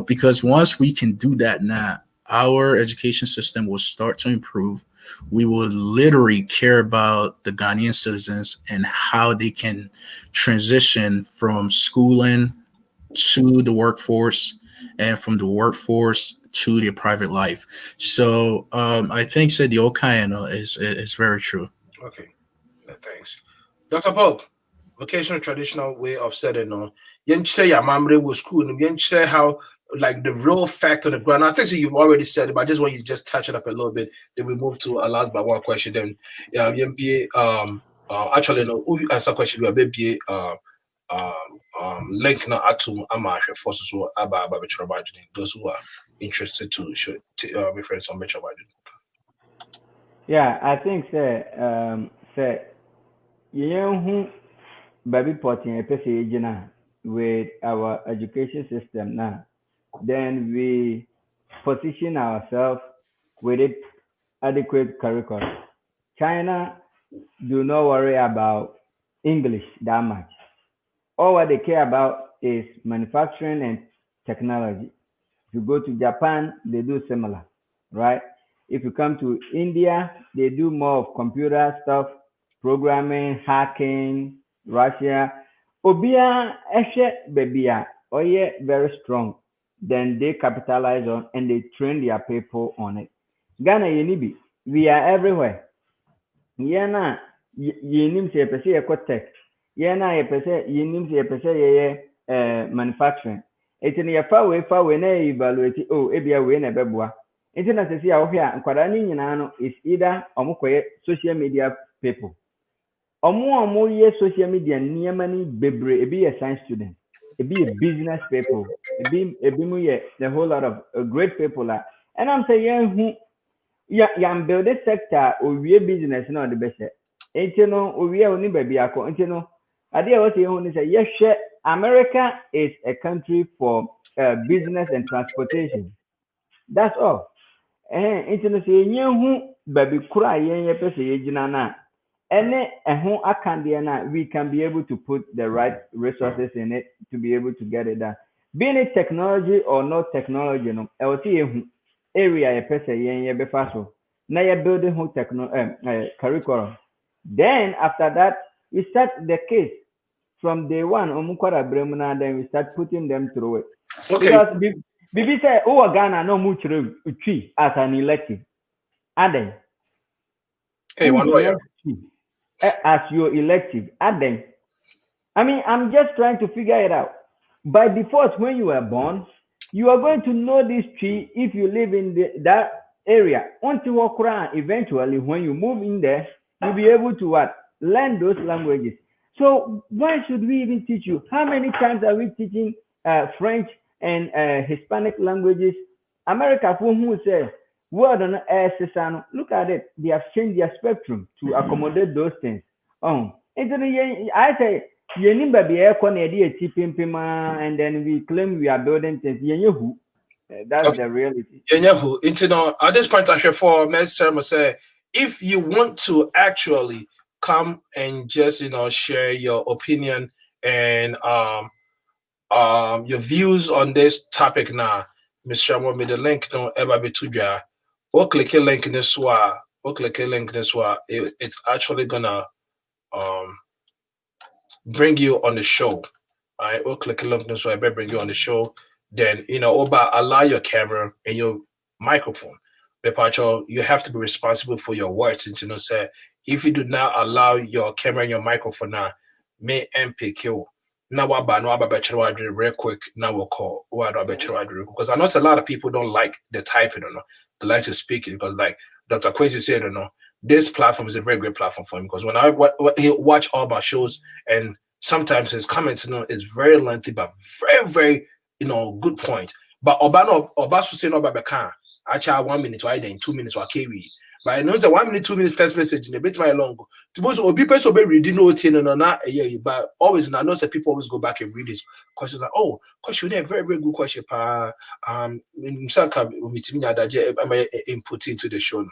because once we can do that now, our education system will start to improve. We will literally care about the Ghanaian citizens and how they can transition from schooling to the workforce and from the workforce to their private life. So I think that the Okaino is very true.
Okay, thanks. Dr. Bob, vocational traditional way of setting on. You say your memory was school and you say how like the real fact on the ground. I think so you've already said it, but I just want you to just touch it up a little bit. Then we move to a last but one question. Then actually no answer question will be link now to Amash forces who about those who are interested to reference on Metro.
Yeah, I think say who baby potting a person with our education system now. Then we position ourselves with it adequate curriculum. China do not worry about English that much. All what they care about is manufacturing and technology. If you go to Japan, they do similar, right? If you come to India, they do more of computer stuff, programming, hacking, Russia. Obia Eshe Bebia, oh yeah, very strong. Then they capitalize on and they train their people on it. Ghana Yenibi, we are everywhere. Yana Yenim se pese tech. Yana pese Yenim se pese manufacturing. It's in your far way na evaluate oh ebia we na beboa. It's na se sia wo hia nkwada ni nyina no is either omokoye social media people. Omo ye social media niema ni bebre ebi a science student, ebi a business people, ebi mu ye the whole lot of great people are. And I'm saying who yam build a sector or we business no the best. Ain't you know we only baby ako ain't you know idea what you say yes America is a country for business and transportation. That's all. Ain't you know say who baby kura ye pese ye jina na. Any we can be able to put the right resources in it to be able to get it done. Being it technology or not technology, no, area a person yen be faso. Now you're building whole curriculum. Then after that, we start the case from day one. Then we start putting them through it.
Okay.
Because Bibi say, "Oh, Ghana no much tree as an elective." Aden.
Hey, one lawyer.
As your elective, Aden. I mean, I'm just trying to figure it out. By default, when you were born, you are going to know this tree if you live in that area. Until you walk around, eventually, when you move in there, you'll be able to what? Learn those languages. So why should we even teach you? How many times are we teaching French and Hispanic languages? America, for who say, word on look at it. They have changed their spectrum to accommodate those things. I say, and then we claim we are building things. That's okay. The reality.
At this point, I should for Mr. say, if you want to actually come and just share your opinion and your views on this topic now, Mr. Mo made the link don't ever be too dry. Or click a link in this one. It's actually gonna bring you on the show. All right, or click a link in this one, I better bring you on the show. Then allow your camera and your microphone. You have to be responsible for your words. And say if you do not allow your camera and your microphone now, may pick you. Now real quick. Now we'll call because I know a lot of people don't like the typing, they like to speak it because, like Dr. Quincy said, this platform is a very great platform for him because when I watch all my shows and sometimes his comments, is very lengthy but very, very, good point. But Obasu say no Babaka, actually 1 minute, why then 2 minutes or carry. But I know that 1 minute, 2 minutes text message in a bit very long. Suppose Obi person be reading no but always I know that people always go back and read this questions like, oh, question, very, very good question. Input into the show.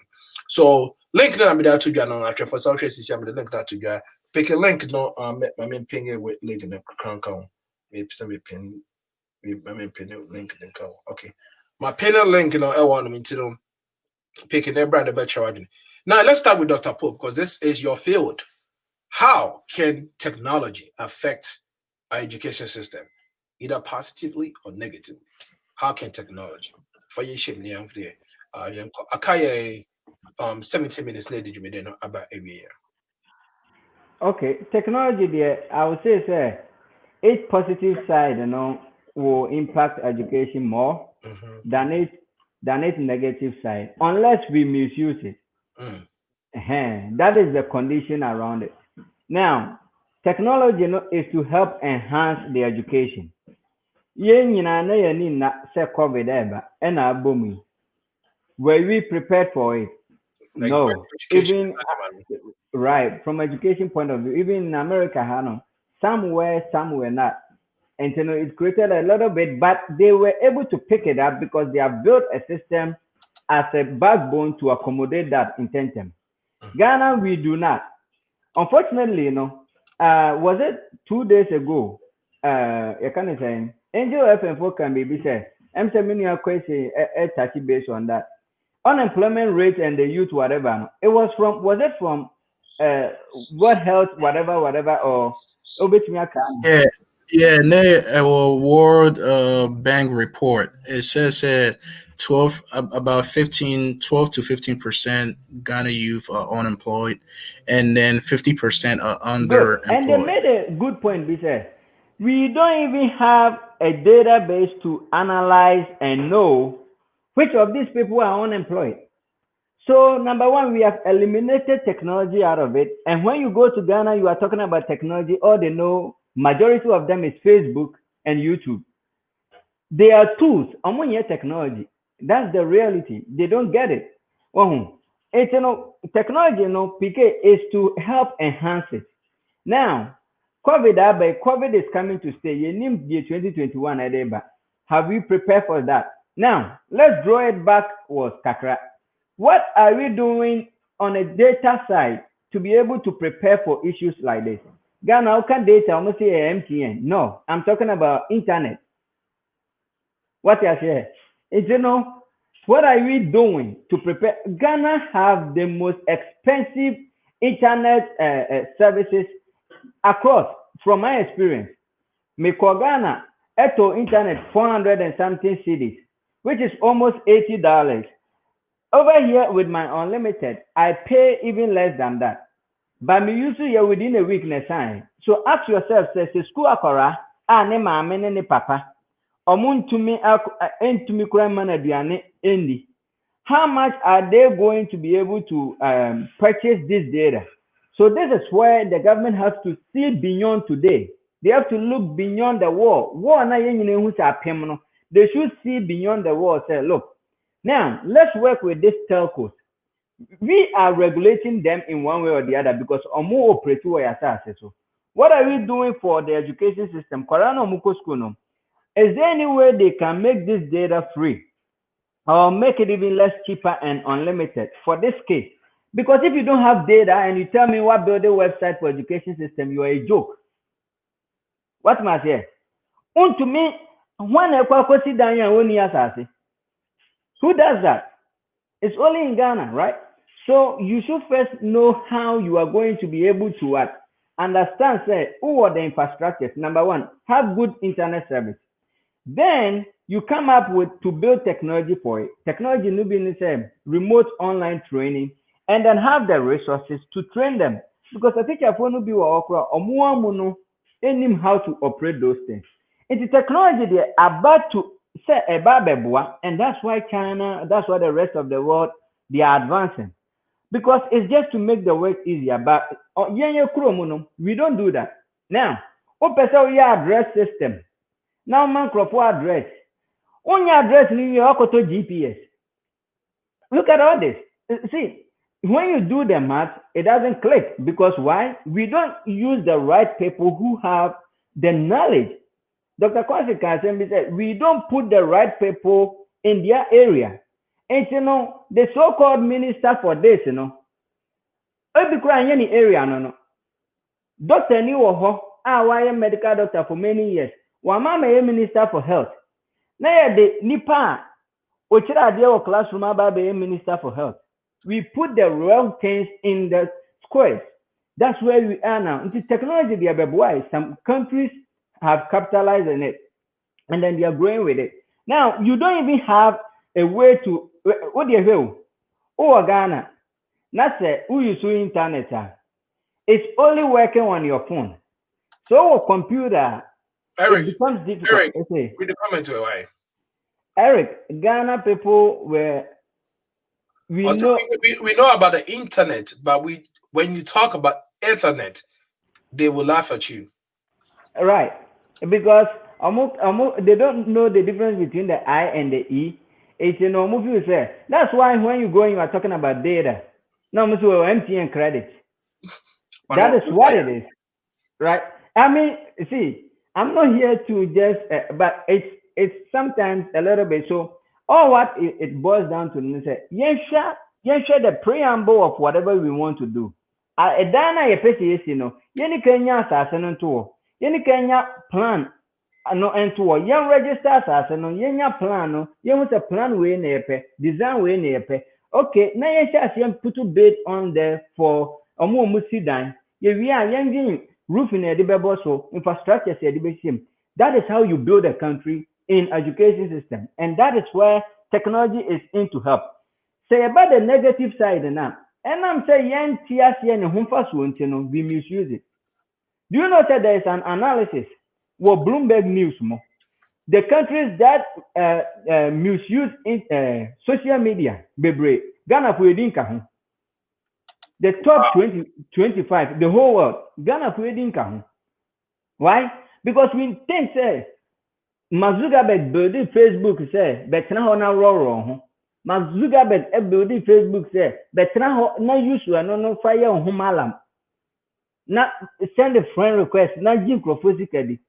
So link that I'm there to you now after for social system the link that to you. Pick a link no my main ping it with link in the crown count. Maybe some pin my main pin link in the okay. My pin link I want me to picking their brand about charging. Now let's start with Dr. Pope because this is your field. How can technology affect our education system, either positively or negatively? How can technology? For you, Akaya, 17 minutes later, you made about a year.
Okay, technology there, I would say, sir, its positive side, will impact education more than its negative side, unless we misuse it. That is the condition around it. Now, technology is to help enhance the education. Were we prepared for it? No. right, from education point of view, even in America, some were, some were not. And you know, it created a little bit, but they were able to pick it up because they have built a system as a backbone to accommodate that intention. Ghana, we do not. Unfortunately, was it 2 days ago? I can say Angel FM4 can be said. I'm saying a question touchy based on that. Unemployment rate and the youth, whatever. It was from, was it from World Health, whatever, or
Yeah, World Bank report. It says that 12 about 12 to 15% Ghana youth are unemployed, and then 50% are underemployed.
And they made a good point. We said we don't even have a database to analyze and know which of these people are unemployed. So number one, we have eliminated technology out of it. And when you go to Ghana, you are talking about technology. All they know, majority of them is Facebook and YouTube. They are tools. Among your technology. That's the reality. They don't get it. It's technology, PK is to help enhance it. Now, COVID is coming to stay. You need 2021 Edeba. Have we prepared for that? Now, let's draw it back was Kakra. What are we doing on a data side to be able to prepare for issues like this? Ghana, how can data almost say MTN? No, I'm talking about internet. What you say? It's, what are we doing to prepare? Ghana have the most expensive internet services across, from my experience. Meko Ghana, Eto internet 400 and something cedis, which is almost $80. Over here with my unlimited, I pay even less than that. But me usually here within a week next time. So ask yourself, says the school akora, ne mama ne papa. Omun to me endi. How much are they going to be able to purchase this data? So this is where the government has to see beyond today. They have to look beyond the wall. They should see beyond the wall. Say, look, now let's work with these telcos. We are regulating them in one way or the other because what are we doing for the education system? Is there any way they can make this data free or make it even less cheaper and unlimited for this case? Because if you don't have data and you tell me what build a website for education system, you are a joke. What must I say? To me, when I sit down, who does that? It's only in Ghana, right? So you should first know how you are going to be able to understand, say, who are the infrastructures. Number one, have good internet service. Then you come up with to build technology for it. Technology no be remote online training, and then have the resources to train them. Because a teacher for no be how to operate those things. It's technology they are about to say a and that's why China, that's why the rest of the world they are advancing. Because it's just to make the work easier. But we don't do that. Now, we address system. Now man address. On your address to GPS. Look at all this. See, when you do the math, it doesn't click. Because why? We don't use the right people who have the knowledge. Dr. Kwasi Kansembi said, we don't put the right people in their area. And the so-called minister for this, any area, Dr. Niwoho, I am medical doctor for many years. Mama a minister for health. Now the Nipa, Ochira dear classroom about a minister for health. We put the wrong things in the squares. That's where we are now. It's technology they are why some countries have capitalized on it, and then they are growing with it. Now you don't even have a way to what do you do? Oh, Ghana, not say who you see internet. It's only working on your phone. So a computer,
Eric,
it becomes difficult.
Eric,
okay.
Read the comment to why.
Eric, Ghana people were we
know about the internet, but when you talk about Ethernet, they will laugh at you.
Right, because they don't know the difference between the I and the E. It's say that's why when you go, you are talking about data. No, MTN credit. That is what it is, right? I mean, see, I'm not here to just, but it's sometimes a little bit. So all what it boils down to is that share the preamble of whatever we want to do. Dana ye pesi you know, yeni Kenya assassin to yeni Kenya plan no ento yen register assassin no yenya plan no yen a plan we na yepe design we na yepe. Okay, na yen share yen put a bit on there for omo musidan ye wi a yen roofing e de so infrastructure e de that is how you build a country in education system, and that is where technology is in to help. Say about the negative side now, and I'm saying yen tias yen humfa so we misuse it. Do you know that there is an analysis what Bloomberg News mo the countries that misuse social media bebre Ghana for edinka the top 25 the whole world Ghana for edinka. Why? Because we think say Mazuga building Facebook say but now na raw Mark Zuckerberg building Facebook say but now na use no fire on humalam. Now send a friend request, not Jim physically,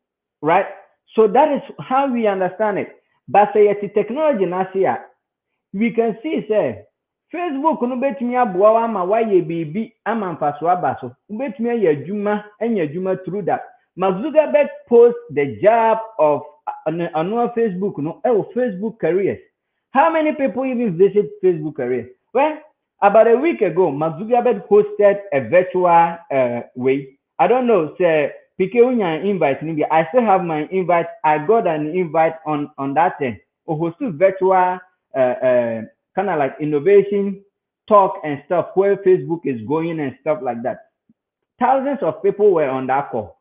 right? So that is how we understand it. But say the technology na we can see say Facebook no betumi aboa ama waye bibi ama mfaso abaso. Betumi ayadwuma anyadwuma through that. Mark Zuckerberg post the job of annual Facebook no Facebook careers. How many people even visit Facebook careers? Well, about a week ago, Mark Zuckerberg hosted a virtual way. I don't know, say PK Unya invite me. I still have my invite. I got an invite on that thing. We hosted virtual kind of like innovation talk and stuff where Facebook is going and stuff like that. Thousands of people were on that call.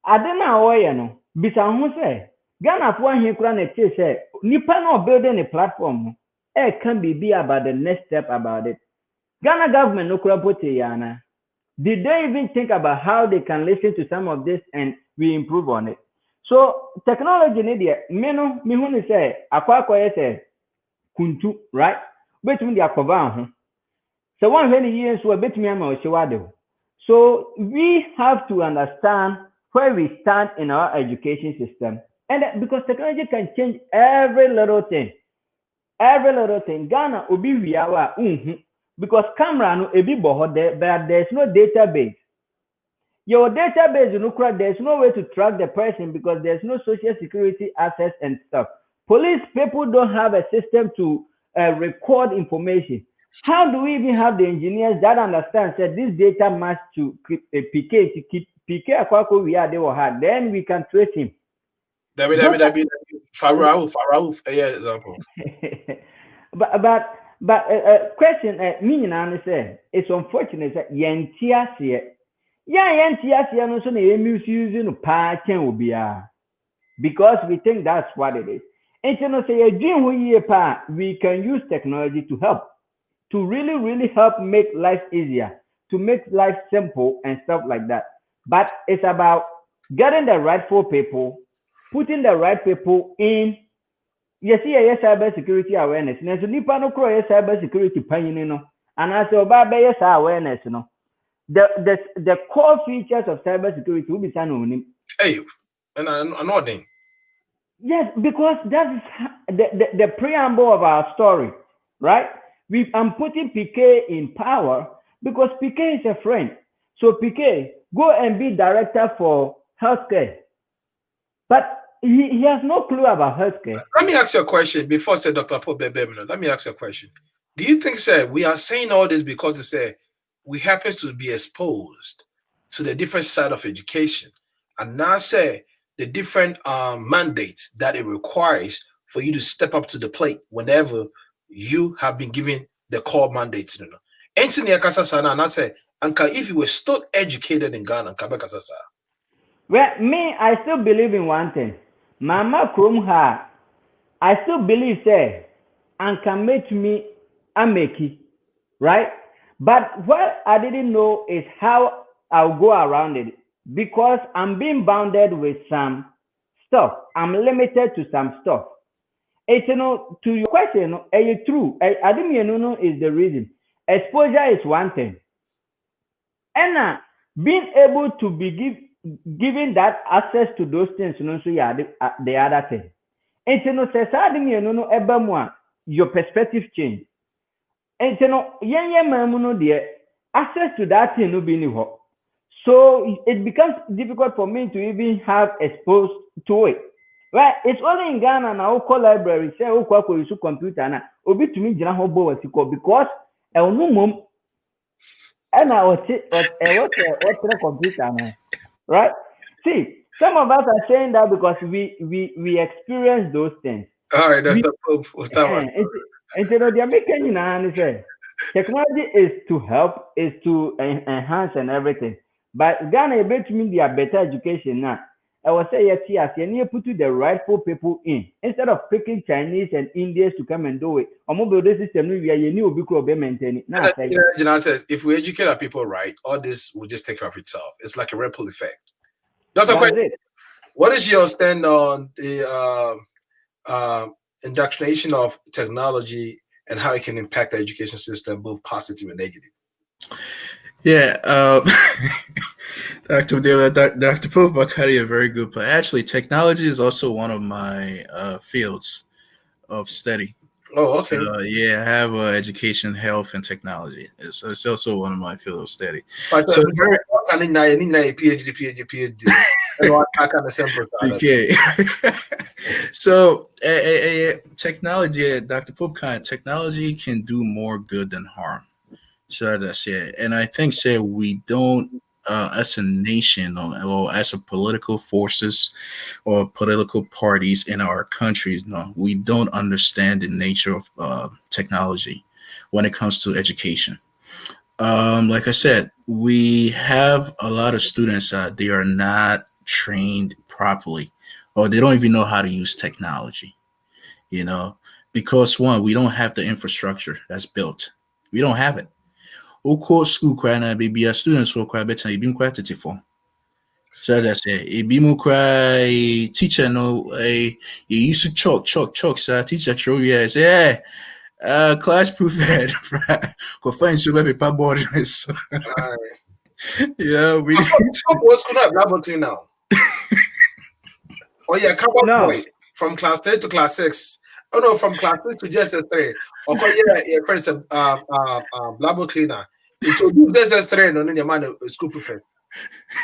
I don't know why you know. Bisa who say Ghana for here kura na say nipa no building a platform. It can be about the next step about it. Ghana government no kura pote yana. Did they even think about how they can listen to some of this and we improve on it? So technology need me who say akwa say kuntu right? Between the akova so one when years were between ama oshewado. So we have to understand where we stand in our education system, and because technology can change every little thing. Ghana obi wiawa because camera no ebi boho there, but there's no database. Your database there's no way to track the person because there's no social security access and stuff. Police people don't have a system to record information. How do we even have the engineers that understand that this data must to PK to keep PK akwako we are they were hard, then we can trace him.
Farao, yeah, example.
But question meaning I say it's unfortunate that yentia no so na misuse no pa chen obia because we think that's what it is. And you know say we can use technology to help to really help make life easier, to make life simple and stuff like that. But it's about getting the rightful people, putting the right people in. You see, cyber security awareness. There's nipa no crow cyber security panyin no, and as oba be awareness no. The core features of cyber security will be done.
Hey, and I'm
yes, because that is the preamble of our story, right? I'm putting PK in power because PK is a friend. So PK, go and be director for healthcare. But he has no clue about healthcare.
Let me ask you a question before say Dr. Paul Bebemino. Let me ask you a question. Do you think, sir, we are saying all this because they say we happen to be exposed to the different side of education and now say the different mandates that it requires for you to step up to the plate whenever you have been given the core mandate? Anthony Akasasana, and I say, Anka, if you were still educated in Ghana, Kabakasasa.
Well, me, I still believe in one thing. Mama Krumha, I still believe, say, Anka make me a makey, right? But what I didn't know is how I'll go around it because I'm being bounded with some stuff. I'm limited to some stuff. It's, to your question, it's true. I didn't know is the reason. Exposure is one thing. And being able to be given that access to those things, so yeah, the other thing. And you know, your perspective change. And you know, access to that thing no be any. So it becomes difficult for me to even have exposed to it. Right? It's only in Ghana now, library say use computer na obi to me jina hobo because no mom and I was what computer now. Right? See, some of us are saying that because we experience those things.
All right, Dr. Pope.
And you know, they're making say technology is to help, is to enhance and everything. But Ghana able to mean their better education now. I will say yes, you need to put the rightful people in instead of picking Chinese and Indians to come and do it. Or mobile system we are new be maintaining. Now,
says if we educate our people right, all this will just take care of itself. It's like a ripple effect. Dr. Quay, what is your stand on the indoctrination of technology and how it can impact the education system, both positive and negative?
Yeah, Dr. Pope Bakari, a very good point. Actually, technology is also one of my fields of study.
Oh, okay.
So, yeah, I have education, health, and technology. It's also one of my fields of study.
So, I need a PhD.
Okay. So, technology, Dr. Pope, technology can do more good than harm. So as I said, and I think we don't, as a nation or as a political forces or political parties in our countries, we don't understand the nature of technology when it comes to education. Like I said, we have a lot of students they are not trained properly, or they don't even know how to use technology. Because one, we don't have the infrastructure that's built. We don't have it. Oko school cry na baby students for cry better been quite 34. So that's it. Be more cry teacher no you used to chalk so teacher show you say class prefect go find so paper board. Yeah, we
what's going on laboratory now. Oh yeah, come on, boy, from class 3 to class 6. Oh no, from class 3 to JS3. Okay, yeah, friends, blackboard cleaner. It will do JS3 no your man school prefect.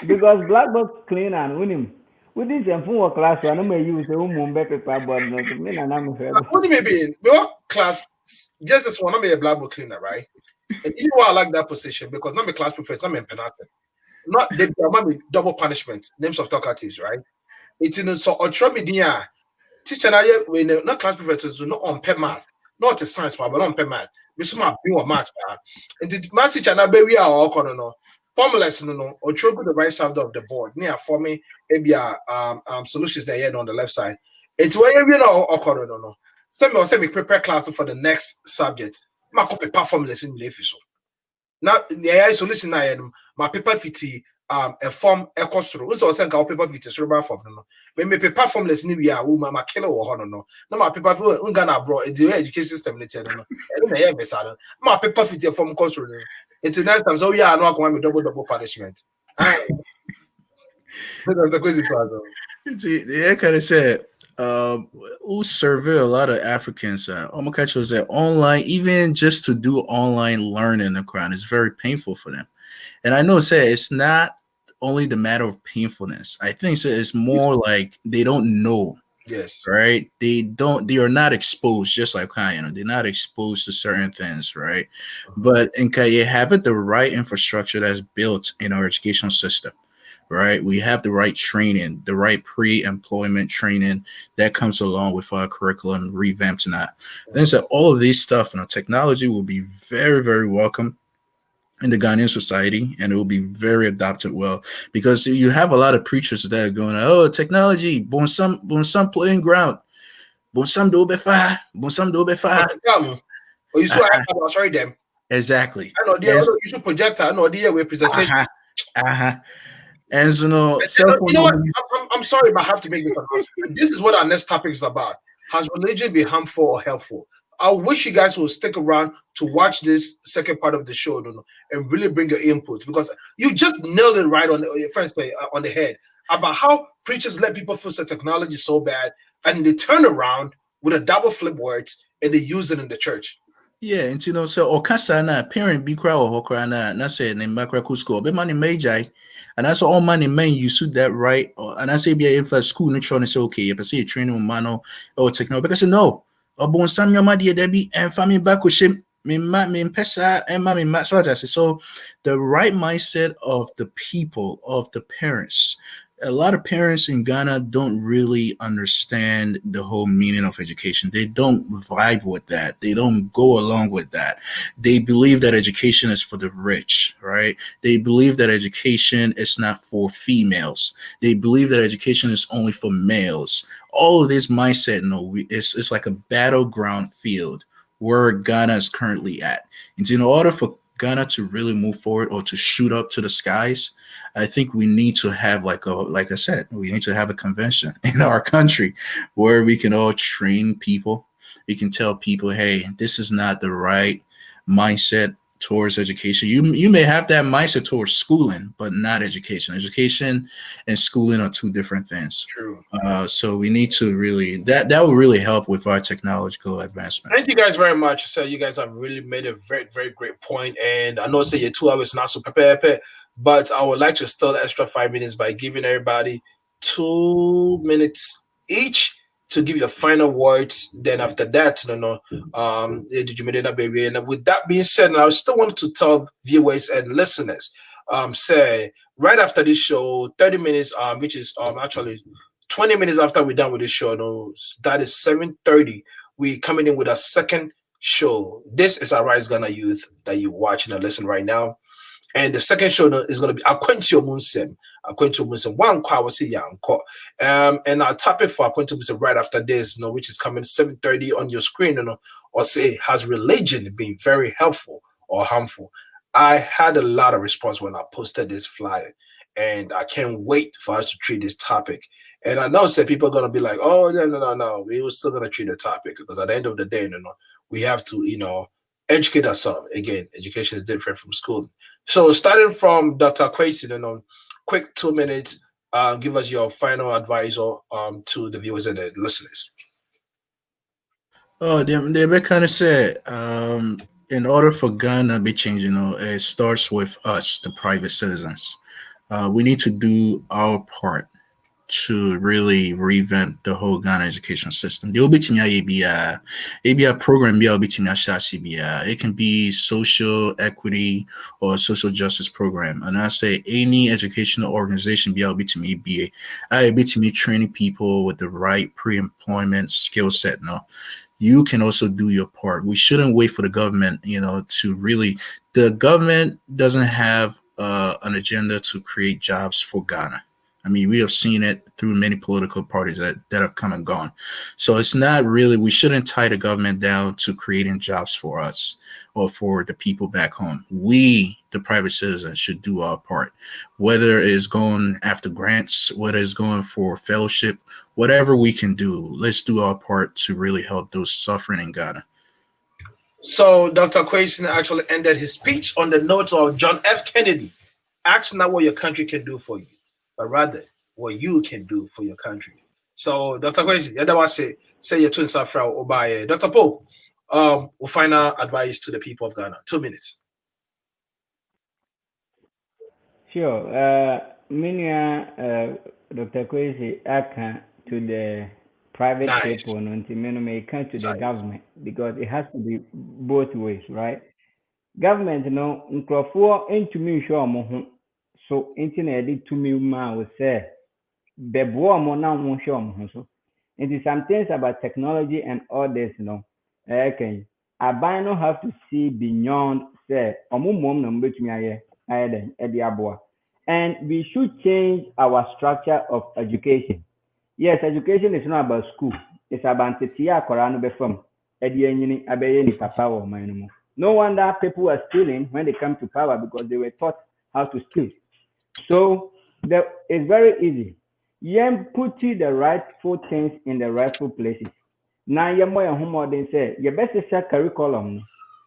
Because blackboard cleaner and within the phone class, I may use the paper board.
What do you mean? Class JS one, I'm a blackboard cleaner, right? And you know why I like that position because I'm a class prefect, I'm a penalty. Not they might be double punishment, names of talkatives, right? It's so media. Teacher when not class prefects not on pay math, not a science but on pay math. We some be math. And the math teacher na be we are all no formulas no or throw the right side of the board. Near forming maybe solutions there on the left side. It's where you know no. Some me prepare class for the next subject. My copy formulas in the so. Now the AI solution my paper fiti a form a cost through. So send our paper fit cerebral form no. When me paper formless ni we are woman my killer or no. No my paper for Ungana bro in the education system later no. My paper fit a form cost through. It's next time so yeah no come with double punishment. Because the question
yeah, kind of said who survey a lot of Africans that online, even just to do online learning the Quran is very painful for them. And I know it's not only the matter of painfulness. I think it's more like they don't know.
Yes.
Right. They are not exposed, just like they're not exposed to certain things, right? But in you have the right infrastructure that's built in our education system. Right, we have the right training, the right pre-employment training that comes along with our curriculum revamped and that. And so all of these stuff and technology will be very, very welcome in the Ghanaian society, and it will be very adopted well because you have a lot of preachers that are going, oh, technology, bon some playing ground, bon some do be fire.
Oh, you saw I sorry them.
Exactly.
I know you should projector. I know the presentation.
And so
you know what? I'm sorry, but I have to make this announcement. This is what our next topic is about. Has religion been harmful or helpful? I wish you guys will stick around to watch this second part of the show, and really bring your input, because you just nailed it right on the first play on the head about how preachers let people feel that technology is so bad, and they turn around with a double flip words and they use it in the church.
Yeah, and so okasa na parent be cry or hokra na say ne makra ku school be money major, and that's all money man you suit that right, and I say be if a school no trying to say okay if I say training mano or technology, because no obon sam your madi there be and family back with shim me pesa and mommy so the right mindset of the people, of the parents. A lot of parents in Ghana don't really understand the whole meaning of education. They don't vibe with that. They don't go along with that. They believe that education is for the rich, right? They believe that education is not for females. They believe that education is only for males. All of this mindset, it's like a battleground field where Ghana is currently at. And in order for Ghana to really move forward or to shoot up to the skies, I think we need to have like I said, we need to have a convention in our country where we can all train people. We can tell people, hey, this is not the right mindset towards education. You may have that mindset towards schooling, but not education. Education and schooling are two different things.
True.
So we need to really that will really help with our technological advancement.
Thank you guys very much. So you guys have really made a very, very great point. And I know say your 2 hours not so prepared, but I would like to steal extra 5 minutes by giving everybody 2 minutes each to give your final words. Then after that, did you make that, baby? And with that being said, I still want to tell viewers and listeners, say right after this show, 30 minutes, which is actually 20 minutes after we're done with this show, that is 7:30. We coming in with a second show. This is Arise Ghana Youth that you're watching and listening right now. And the second show is going to be Akwentio Munsem. One kwawasi yanko. And our topic for Akwentio Munsem right after this, which is coming 7:30 on your screen, or say, has religion been very helpful or harmful? I had a lot of response when I posted this flyer, and I can't wait for us to treat this topic. And I know people are going to be like, oh, no. We were still going to treat the topic, because at the end of the day, we have to, educate ourselves. Again, education is different from school. So starting from Dr. Kwesi, quick 2 minutes, give us your final advice to the viewers and the listeners.
Oh, they kind of say, in order for Ghana to be changed, it starts with us, the private citizens. We need to do our part to really revamp the whole Ghana education system. There will be a program, it can be social equity or social justice program. And I say any educational organization be training people with the right pre-employment skill set. You can also do your part. We shouldn't wait for the government, to really, the government doesn't have an agenda to create jobs for Ghana. I mean, we have seen it through many political parties that have come and gone. So it's not really, we shouldn't tie the government down to creating jobs for us or for the people back home. We, the private citizens, should do our part, whether it's going after grants, whether it's going for fellowship, whatever we can do, let's do our part to really help those suffering in Ghana.
So Dr. Kwesi actually ended his speech on the note of John F. Kennedy. Ask not what your country can do for you, but rather what you can do for your country. So, Dr. Kwesi, say your twin Safra or by Dr. Pope, we'll final advice to the people of Ghana. 2 minutes.
Sure. Dr. Kwesi, I to the private people and may come to the government, because it has to be both ways, right? Government, into me sure. So internet to me will say bebo mo na mo hwe so. It is some things about technology and all this, okay. Aban no have to see beyond say omumom na mbetumi aye den edi aboa. And we should change our structure of education. Yes, education is not about school. It's about tetia akora no be from edi enyini abeye ni papa wo man no. No wonder people are stealing when they come to power, because they were taught how to steal. So it's very easy. Put the rightful things in the rightful places. na ye mo ye homodin say ye best share curriculum.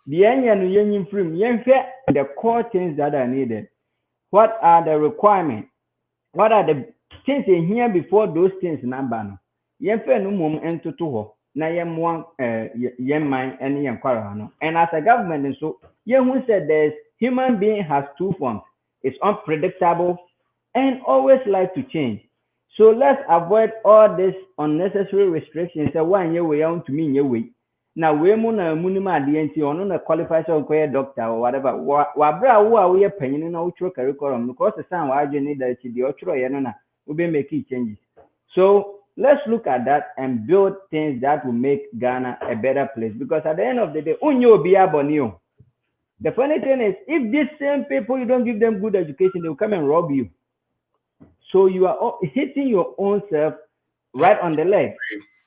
The enya no yen free yen the core things that are needed. What are the requirements? What are the things in here before those things number no? Yen fe no mum entoto ho na yen mo yen man and yen kwara no. And as a government so yen who said there's human being has two forms. It's unpredictable and always like to change. So let's avoid all this unnecessary restrictions. So one year we on to mean your way. Now we muna munima DNT or no qualifies or doctor or whatever. Wabra who are we a penny in our curriculum because the sound why you need that the otro yanona will be making changes. So let's look at that and build things that will make Ghana a better place. Because at the end of the day, unyo be abonio. The funny thing is, if these same people you don't give them good education, they will come and rob you. So you are hitting your own self right on the leg.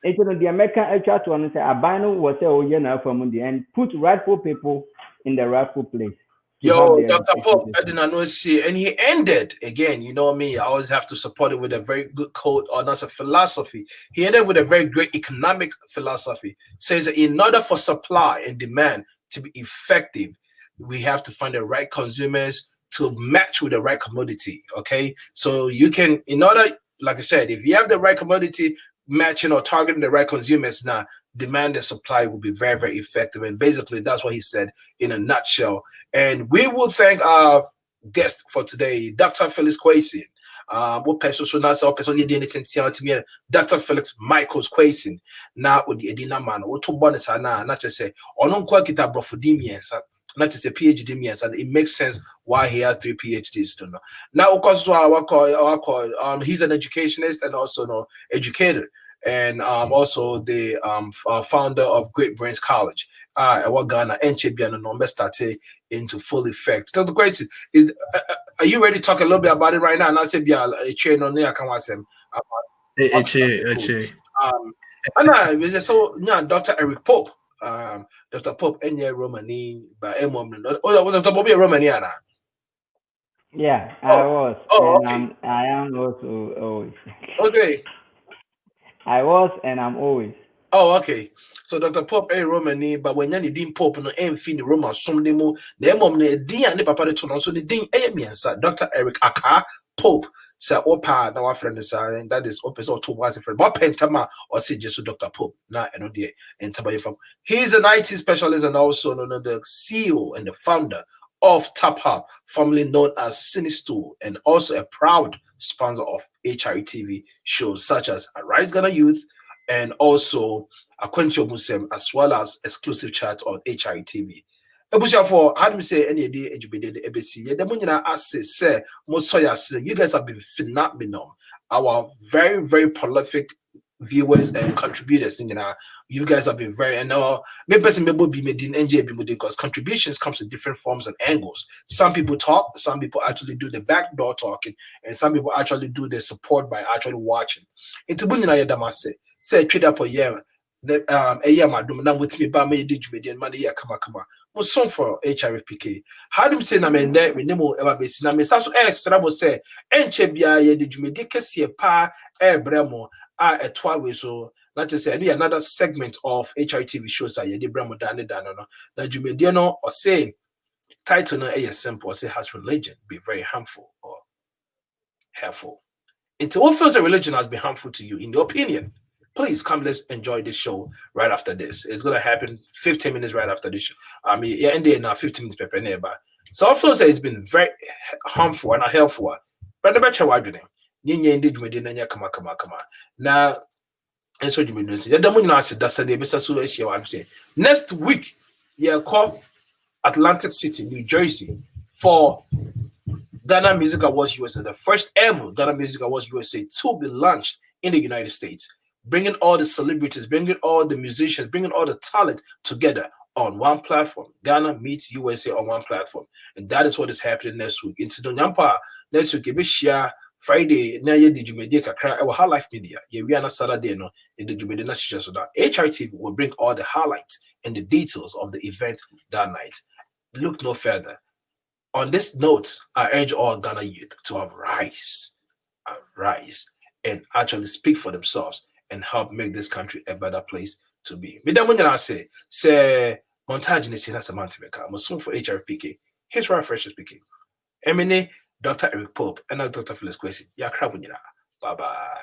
And so the American HR to say Abano was say oh yeah from the and put rightful people in the rightful place.
Yo, Dr. Pope, I did not know see, and he ended again. You know me, I always have to support it with a very good quote or not a philosophy. He ended with a very great economic philosophy. Says that in order for supply and demand to be effective, we have to find the right consumers to match with the right commodity. Okay, so you can, in order, like I said, if you have the right commodity matching or targeting the right consumers, now demand and supply will be very, very effective. And basically, that's what he said in a nutshell. And we will thank our guest for today, Dr. Felix Kwesi. Dr. Felix Michaels Kwesi. Now, with the Edina man, or two bonus, not just say, or no quakita brofodemians. Not just a PhD means, and it makes sense why he has 3 PhDs. Don't know. Now, of course, he's an educationist and also no educator, and also the founder of Great Brains College. What Ghana and Chibiano number started into full effect. So the question is, are you ready to talk a little bit about it right now? And I said, yeah, a chain on there. Can I say? And I was so Dr. Eric Pope. Dr. Pope Enye Romani by Dr. Pope Romani.
Yeah, I was.
Oh,
and
okay.
I am also always.
Okay.
I was and I'm always.
Oh, okay. So Dr. Pope Romani, but when you didn't Pope no fin the Roman some demo, the mom ne din and the papa the tone so the ding sir Dr. Eric Aka Pope. Sir Opa, now our friend is and that is Opus or two was a friend. But Pentama or say just Dr. Pope. Now I know the from. He's an IT specialist and also the CEO and the founder of Tap Hub, formerly known as Sinistu, and also a proud sponsor of HRTV shows such as Arise Ghana Youth and also Aquentio Musem, as well as exclusive chat on HRTV. Ebusha for how do we say any day educated the ABC? The money I say you guys have been phenomenal. Our very, very prolific viewers and contributors. You guys have been very maybe be made in NJ because contributions comes in different forms and angles. Some people talk, some people actually do the backdoor talking, and some people actually do the support by actually watching. It's Bunina Damase. Say trade up a year. A year, madam, now with me by me did you money come was song for HRFPK. How do you say na men there with Nemo ever be seen? I mean, Sasso Strabo say, Enchebia, did you make a pa air bremo a 12 so not to say another segment of HRTV shows that you did bremo dano that you may know or say title no a simple or say has religion be very harmful or helpful. Into what feels a religion has been harmful to you, in your opinion? Please come, let's enjoy this show right after this. It's going to happen 15 minutes right after this show. I mean, yeah, and then now 15 minutes per neighbor. So I feel say it's been very harmful and unhelpful. But the better why doing now, and so you mean, next week, yeah, call Atlantic City, New Jersey for Ghana Music Awards USA, the first ever Ghana Music Awards USA to be launched in the United States. Bringing all the celebrities, bringing all the musicians, bringing all the talent together on one platform. Ghana meets USA on one platform. And that is what is happening next week. Into the Nyampa, next week, share Friday, na ye did you media kakra our high life media. Yeah, we are not Saturday, no, in the Jumedia National so that HRTV will bring all the highlights and the details of the event that night. Look no further. On this note, I urge all Ghana youth to arise, and actually speak for themselves and help make this country a better place to be. Me da munya say montage ni sina Samantha Meka. Mo soon for HRPK. His right fresh speaking. Emine Dr. Eric Pope and Dr. Phyllis Kwesi. Ya crab munya. Bye bye.